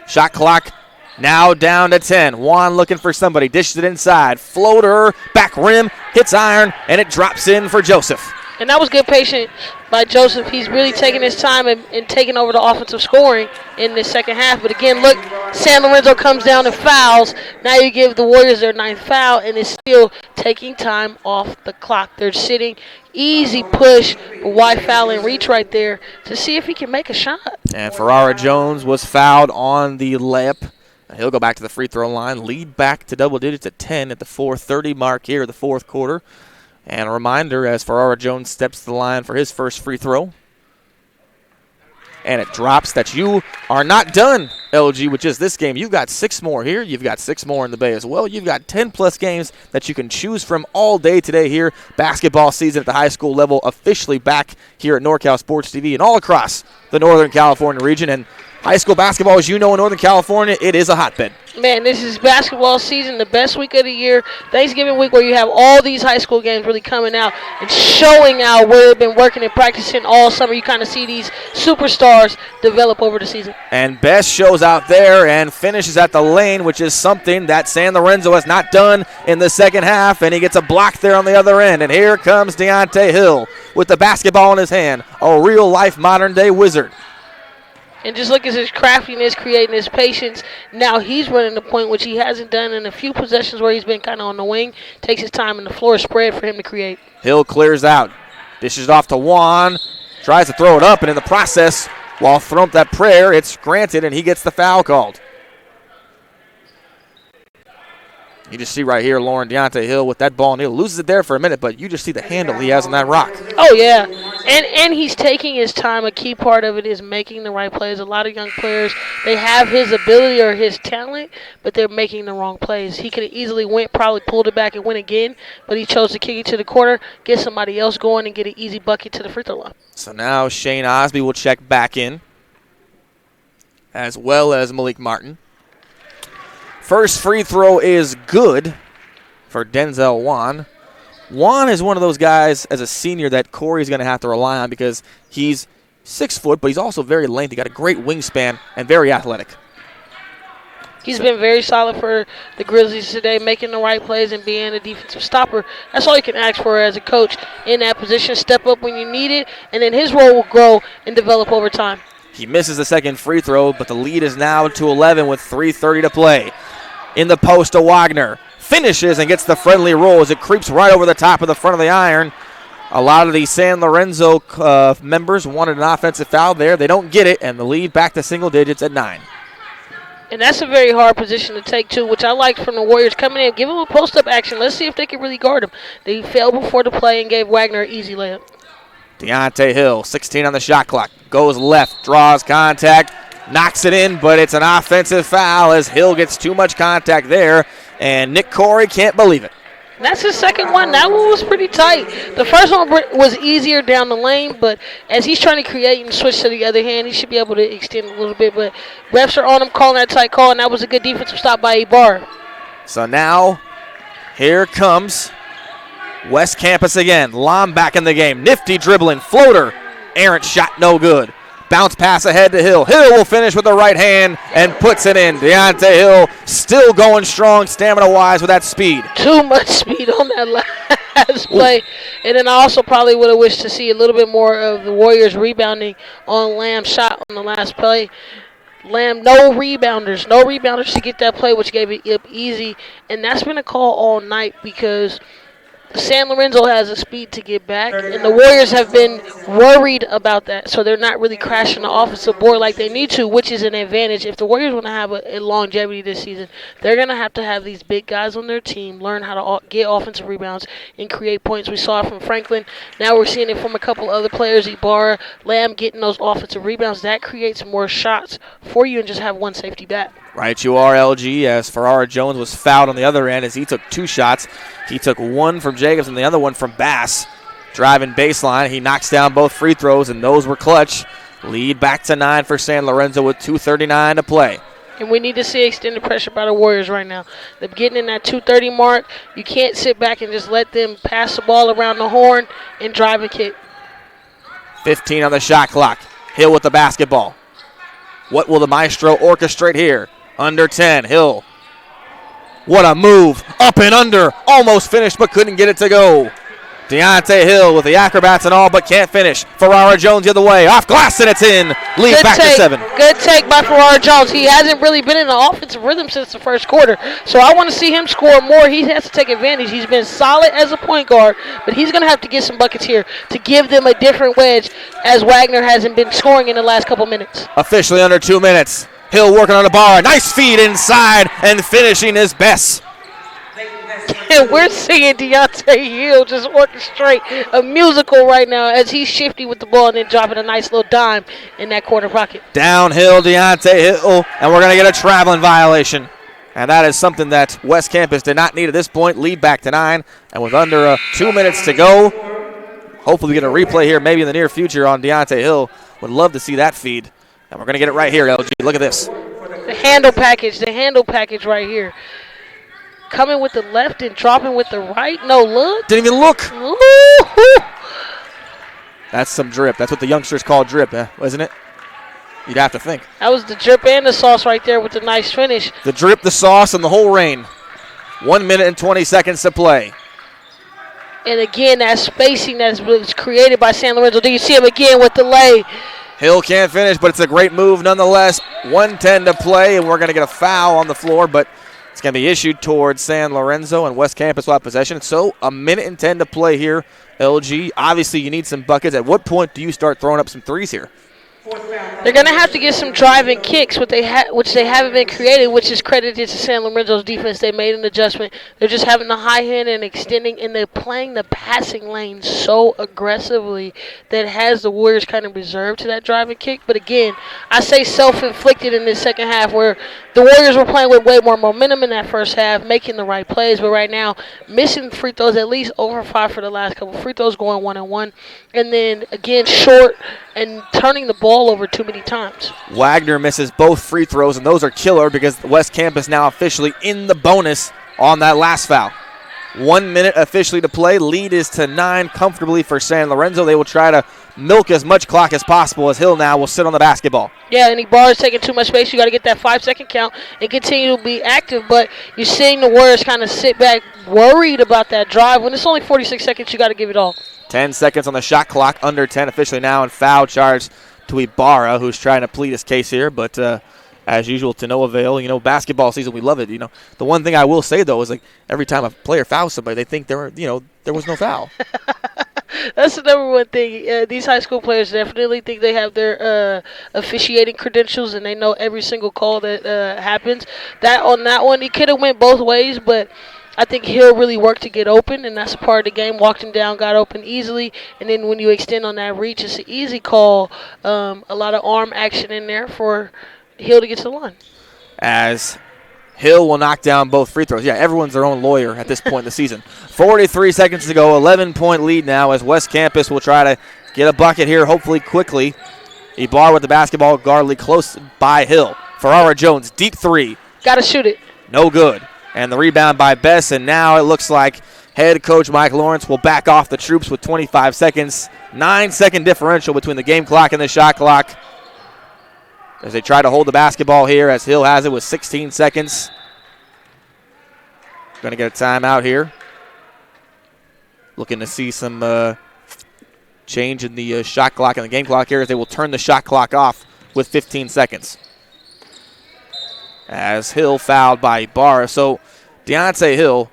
Shot clock now down to 10. Juan looking for somebody. Dishes it inside. Floater, back rim, hits iron, and it drops in for Joseph. And that was good patience by Joseph. He's really taking his time and taking over the offensive scoring in this second half. But again, look, San Lorenzo comes down and fouls. Now you give the Warriors their 9th foul, and it's still taking time off the clock. They're sitting. Easy push, but why foul and reach right there to see if he can make a shot. And Ferrara Jones was fouled on the layup. He'll go back to the free throw line, lead back to double digits at 10 at the 4:30 mark here of the fourth quarter. And a reminder as Ferrara Jones steps to the line for his first free throw. And it drops that you are not done, LG, with just this game. You've got 6 more here. You've got 6 more in the Bay as well. You've got 10-plus games that you can choose from all day today here. Basketball season at the high school level officially back here at NorCal Sports TV and all across the Northern California region. And high school basketball, as you know, in Northern California, it is a hotbed. Man, this is basketball season, the best week of the year, Thanksgiving week, where you have all these high school games really coming out and showing out where they've been working and practicing all summer. You kind of see these superstars develop over the season. And Best shows out there and finishes at the lane, which is something that San Lorenzo has not done in the second half, and he gets a block there on the other end. And here comes Deontay Hill with the basketball in his hand, a real-life modern-day wizard. And just look at his craftiness, creating his patience. Now he's running the point, which he hasn't done in a few possessions where he's been kind of on the wing. Takes his time, and the floor is spread for him to create. Hill clears out. Dishes it off to Juan. Tries to throw it up, and in the process, while throwing up that prayer, it's granted, and he gets the foul called. You just see right here, Deontay Hill with that ball, and he loses it there for a minute, but you just see the handle he has on that rock. Oh, yeah. And he's taking his time. A key part of it is making the right plays. A lot of young players, they have his ability or his talent, but they're making the wrong plays. He could have easily probably pulled it back and went again, but he chose to kick it to the corner, get somebody else going, and get an easy bucket to the free throw line. So now Shane Osby will check back in, as well as Malik Martin. First free throw is good for Denzel Juan. Juan is one of those guys as a senior that Corey's going to have to rely on because he's 6 foot, but he's also very lengthy, got a great wingspan, and very athletic. He's been very solid for the Grizzlies today, making the right plays and being a defensive stopper. That's all you can ask for as a coach in that position. Step up when you need it, and then his role will grow and develop over time. He misses the second free throw, but the lead is now to 11 with 3:30 to play. In the post to Wagner. Finishes and gets the friendly roll as it creeps right over the top of the front of the iron. A lot of the San Lorenzo members wanted an offensive foul there. They don't get it, and the lead back to single digits at 9. And that's a very hard position to take, too, which I liked from the Warriors coming in. Give them a post-up action. Let's see if they can really guard him. They failed before the play and gave Wagner an easy layup. Deontay Hill, 16 on the shot clock. Goes left, draws contact, knocks it in, but it's an offensive foul as Hill gets too much contact there, and Nick Corey can't believe it. And that's his second one. That one was pretty tight. The first one was easier down the lane, but as he's trying to create and switch to the other hand, he should be able to extend a little bit. But refs are on him calling that tight call, and that was a good defensive stop by Ibarra. So now, here comes West Campus again. Lom back in the game. Nifty dribbling. Floater. Errant shot, no good. Bounce pass ahead to Hill. Hill will finish with the right hand and puts it in. Deontay Hill still going strong stamina-wise with that speed. Too much speed on that last play. And then I also probably would have wished to see a little bit more of the Warriors rebounding on Lamb's shot on the last play. Lamb, no rebounders to get that play, which gave it up easy. And that's been a call all night because San Lorenzo has the speed to get back, and the Warriors have been worried about that, so they're not really crashing the offensive board like they need to, which is an advantage. If the Warriors want to have a longevity this season, they're going to have these big guys on their team learn how to get offensive rebounds and create points. We saw it from Franklin. Now we're seeing it from a couple other players, Ibarra, Lamb, getting those offensive rebounds. That creates more shots for you and just have one safety back. Right, you are, LG, as Ferrara Jones was fouled on the other end as he took 2 shots. He took one from Jacobs and the other one from Bass. Driving baseline, he knocks down both free throws, and those were clutch. Lead back to 9 for San Lorenzo with 2:39 to play. And we need to see extended pressure by the Warriors right now. They're getting in that 2:30 mark. You can't sit back and just let them pass the ball around the horn and drive and kick. 15 on the shot clock. Hill with the basketball. What will the Maestro orchestrate here? Under 10, Hill. What a move. Up and under. Almost finished, but couldn't get it to go. Deontay Hill with the acrobats and all, but can't finish. Ferrara Jones the other way. Off glass, and it's in. Lead Good back take. to 7. Good take by Ferrara Jones. He hasn't really been in the offensive rhythm since the first quarter. So I want to see him score more. He has to take advantage. He's been solid as a point guard, but he's going to have to get some buckets here to give them a different wedge as Wagner hasn't been scoring in the last couple minutes. Officially under 2 minutes. Hill working on the bar. Nice feed inside and finishing his best. And we're seeing Deontay Hill just orchestrate a musical right now as he's shifty with the ball and then dropping a nice little dime in that corner pocket. Downhill, Deontay Hill, and we're going to get a traveling violation. And that is something that West Campus did not need at this point. Lead back to 9, and with under 2 minutes to go, hopefully we get a replay here maybe in the near future on Deontay Hill. Would love to see that feed. And we're going to get it right here, LG. Look at this. The handle package right here. Coming with the left and dropping with the right. No look. Didn't even look. Ooh. That's some drip. That's what the youngsters call drip, isn't it? You'd have to think. That was the drip and the sauce right there with the nice finish. The drip, the sauce, and the whole rain. 1 minute and 20 seconds to play. And again, that spacing that was created by San Lorenzo. Do you see him again with the lay? Hill can't finish, but it's a great move nonetheless. 1:10 to play, and we're going to get a foul on the floor, but it's going to be issued towards San Lorenzo, and West Campus will have possession. So 1 minute and 10 to play here, LG. Obviously, you need some buckets. At what point do you start throwing up some threes here? They're going to have to get some driving kicks, which they haven't been creating, which is credited to San Lorenzo's defense. They made an adjustment. They're just having the high hand and extending, and they're playing the passing lane so aggressively that has the Warriors kind of reserved to that driving kick. But again, I say self-inflicted in this second half where the Warriors were playing with way more momentum in that first half, making the right plays, but right now missing free throws, at least over 5 for the last couple free throws, going 1-and-1. And then, again, short and turning the ball over too many times. Wagner misses both free throws, and those are killer because West Campus now officially in the bonus on that last foul. 1 minute officially to play. Lead is to 9 comfortably for San Lorenzo. They will try to milk as much clock as possible as Hill now will sit on the basketball. Yeah, and Ibarra's taking too much space. You got to get that 5-second count and continue to be active. But you're seeing the Warriors kind of sit back worried about that drive. When it's only 46 seconds, you got to give it all. 10 seconds on the shot clock. Under 10 officially now, and foul charge to Ibarra, who's trying to plead his case here. But as usual, to no avail. You know, basketball season, we love it. You know, the one thing I will say, though, is like every time a player fouls somebody, they think there was no foul. That's the number one thing. These high school players definitely think they have their officiating credentials and they know every single call that happens. On that one, he could have went both ways, but I think Hill really worked to get open, and that's a part of the game. Walked him down, got open easily, and then when you extend on that reach, it's an easy call. A lot of arm action in there for Hill to get to the line. As Hill will knock down both free throws. Yeah, everyone's their own lawyer at this point in the season. 43 seconds to go, 11-point lead now as West Campus will try to get a bucket here, hopefully quickly. Ibarra with the basketball, guardly close by Hill. Ferrara Jones, deep three. Got to shoot it. No good. And the rebound by Bess, and now it looks like head coach Mike Lawrence will back off the troops with 25 seconds. 9-second differential between the game clock and the shot clock as they try to hold the basketball here as Hill has it with 16 seconds. Going to get a timeout here. Looking to see some change in the shot clock and the game clock here as they will turn the shot clock off with 15 seconds. As Hill fouled by Ibarra. So Deontay Hill,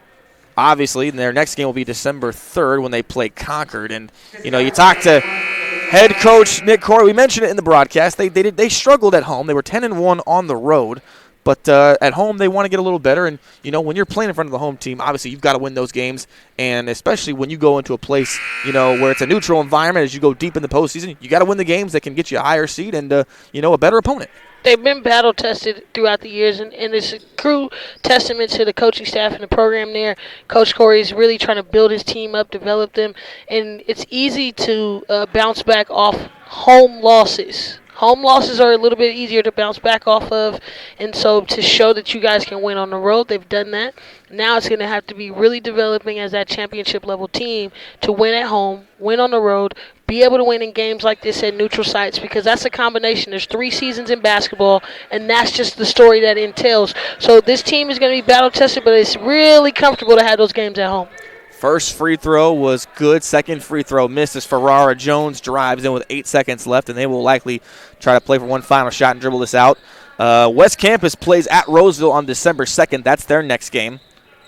obviously, their next game will be December 3rd when they play Concord. And, you know, you talk to head coach Nick Corey. We mentioned it in the broadcast. They struggled at home. They were 10-1 on the road. But at home, they want to get a little better. And, you know, when you're playing in front of the home team, obviously you've got to win those games. And especially when you go into a place, you know, where it's a neutral environment as you go deep in the postseason, you got to win the games that can get you a higher seed and, you know, a better opponent. They've been battle-tested throughout the years, and it's a true testament to the coaching staff and the program there. Coach Corey is really trying to build his team up, develop them, and it's easy to bounce back off home losses. Home losses are a little bit easier to bounce back off of, and so to show that you guys can win on the road, they've done that. Now it's going to have to be really developing as that championship-level team to win at home, win on the road, be able to win in games like this at neutral sites, because that's a combination. There's 3 seasons in basketball, and that's just the story that entails. So this team is going to be battle-tested, but it's really comfortable to have those games at home. First free throw was good. Second free throw missed as Ferrara Jones drives in with 8 seconds left, and they will likely try to play for one final shot and dribble this out. West Campus plays at Roseville on December 2nd. That's their next game.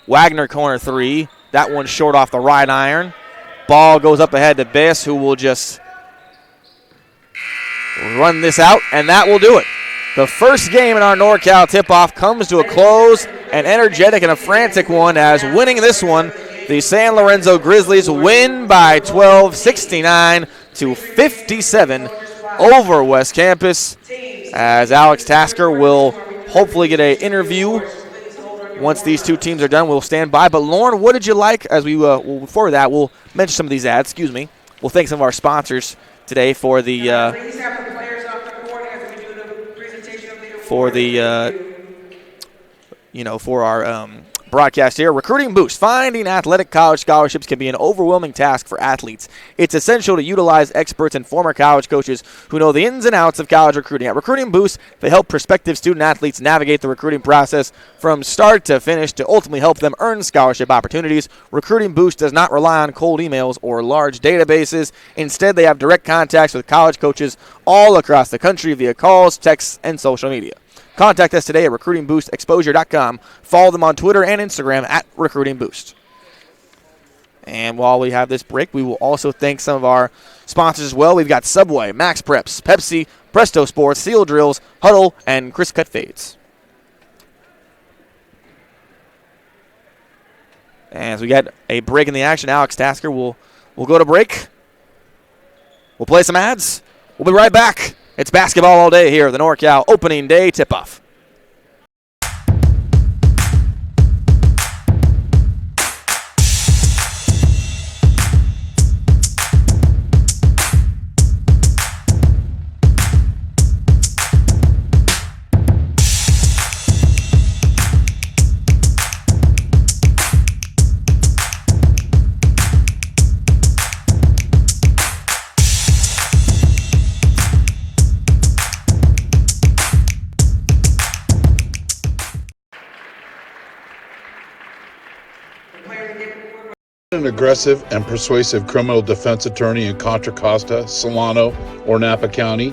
Wagner corner 3. That one short off the right iron. Ball goes up ahead to Bass, who will just run this out, and that will do it. The first game in our NorCal tip-off comes to a close, an energetic and a frantic one, as winning this one, the San Lorenzo Grizzlies win by 12, 69-57 over West Campus, as Alex Tasker will hopefully get an interview once these two teams are done. We'll stand by. But, Lauren, what did you like? As we before that, we'll mention some of these ads. Excuse me. We'll thank some of our sponsors today for the for our broadcast here. Recruiting Boost. Finding athletic college scholarships can be an overwhelming task for athletes. It's essential to utilize experts and former college coaches who know the ins and outs of college recruiting. At Recruiting Boost, they help prospective student athletes navigate the recruiting process from start to finish to ultimately help them earn scholarship opportunities. Recruiting Boost does not rely on cold emails or large databases. Instead, they have direct contacts with college coaches all across the country via calls, texts, and social media. Contact us today at recruitingboostexposure.com. Follow them on Twitter and Instagram at Recruiting Boost. And while we have this break, we will also thank some of our sponsors as well. We've got Subway, Max Preps, Pepsi, Presto Sports, Seal Drills, Huddle, and Chris Cut Fades. And as we get a break in the action, Alex Tasker will go to break. We'll play some ads. We'll be right back. It's basketball all day here at the NorCal opening day tip-off. An aggressive and persuasive criminal defense attorney in Contra Costa, Solano, or Napa County?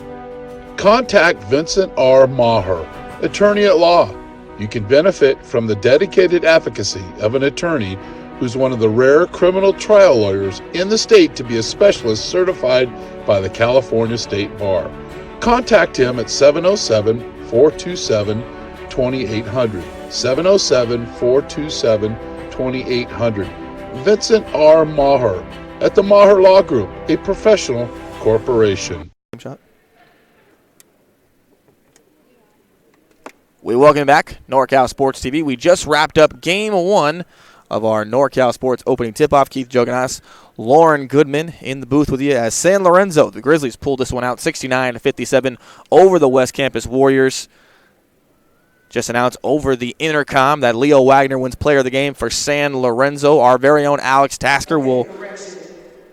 Contact Vincent R. Maher, attorney at law. You can benefit from the dedicated advocacy of an attorney who's one of the rare criminal trial lawyers in the state to be a specialist certified by the California State Bar. Contact him at 707-427-2800. 707-427-2800. Vincent R. Maher at the Maher Law Group, a professional corporation. Shot. We welcome you back, NorCal Sports TV. We just wrapped up Game 1 of our NorCal Sports opening tip-off. Keith Joganas, Lauren Goodman in the booth with you as San Lorenzo. The Grizzlies pulled this one out 69-57 over the West Campus Warriors. Just announced over the intercom that Leo Wagner wins player of the game for San Lorenzo. Our very own Alex Tasker will...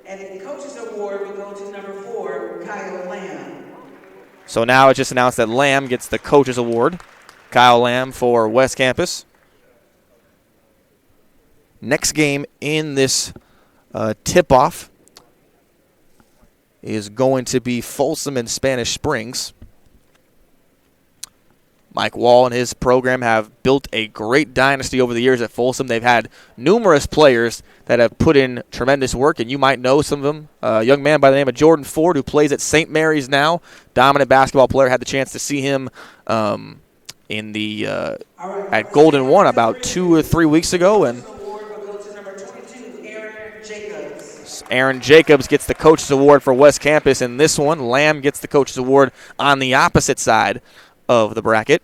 And the coach's award will go to number 4, Kyle Lamb. So now it's just announced that Lamb gets the coach's award. Kyle Lamb for West Campus. Next game in this tip-off is going to be Folsom and Spanish Springs. Mike Wall and his program have built a great dynasty over the years at Folsom. They've had numerous players that have put in tremendous work, and you might know some of them. A young man by the name of Jordan Ford, who plays at St. Mary's now, dominant basketball player. Had the chance to see him in the at Golden One about 2 or 3 weeks ago, and Aaron Jacobs gets the coach's award for West Campus in this one. Lamb gets the coach's award on the opposite side of the bracket.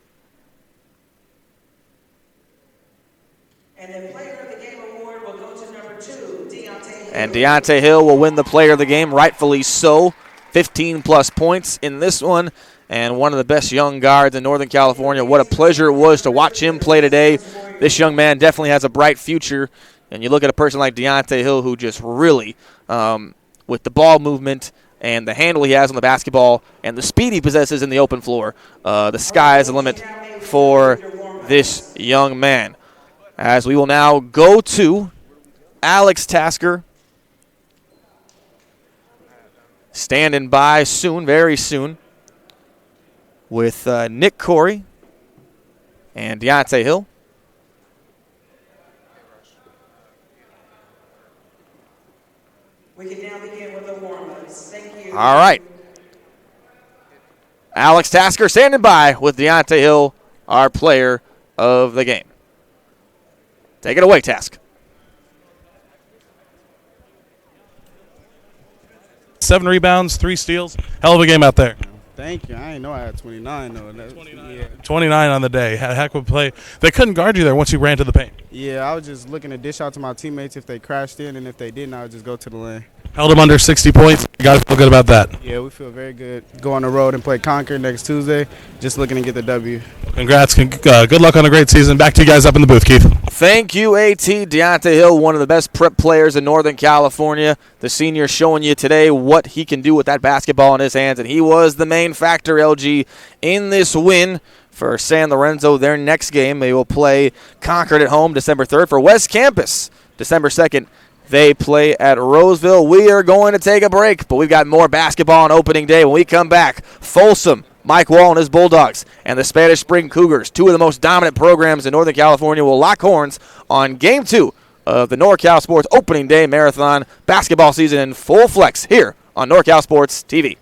And the player of the game award will go to number 2, Deontay Hill. And Deontay Hill will win the player of the game, rightfully so. 15-plus points in this one. And one of the best young guards in Northern California. What a pleasure it was to watch him play today. This young man definitely has a bright future. And you look at a person like Deontay Hill, who just really, with the ball movement and the handle he has on the basketball and the speed he possesses in the open floor, the sky is the limit for this young man. As we will now go to Alex Tasker, standing by soon, very soon, with Nick Corey and Deontay Hill. We can now begin with the warm-ups. Thank you. All right. Alex Tasker standing by with Deontay Hill, our player of the game. Take it away, Task. 7 rebounds, 3 steals. Hell of a game out there. Thank you. I didn't know I had 29, though. 29 on the day. Heck of a play. They couldn't guard you there once you ran to the paint. Yeah, I was just looking to dish out to my teammates if they crashed in, and if they didn't, I would just go to the lane. Held them under 60 points. You got to feel good about that. Yeah, we feel very good. Go on the road and play Concord next Tuesday. Just looking to get the W. Congrats. Good luck on a great season. Back to you guys up in the booth, Keith. Thank you, AT. Deontay Hill, one of the best prep players in Northern California. The senior showing you today what he can do with that basketball in his hands, and he was the main factor, LG, in this win for San Lorenzo. Their next game, they will play Concord at home December 3rd. For West Campus, December 2nd, they play at Roseville. We are going to take a break, but we've got more basketball on opening day. When we come back, Folsom, Mike Wall and his Bulldogs, and the Spanish Spring Cougars, 2 of the most dominant programs in Northern California, will lock horns on Game 2 of the NorCal Sports Opening Day Marathon basketball season in full flex here on NorCal Sports TV.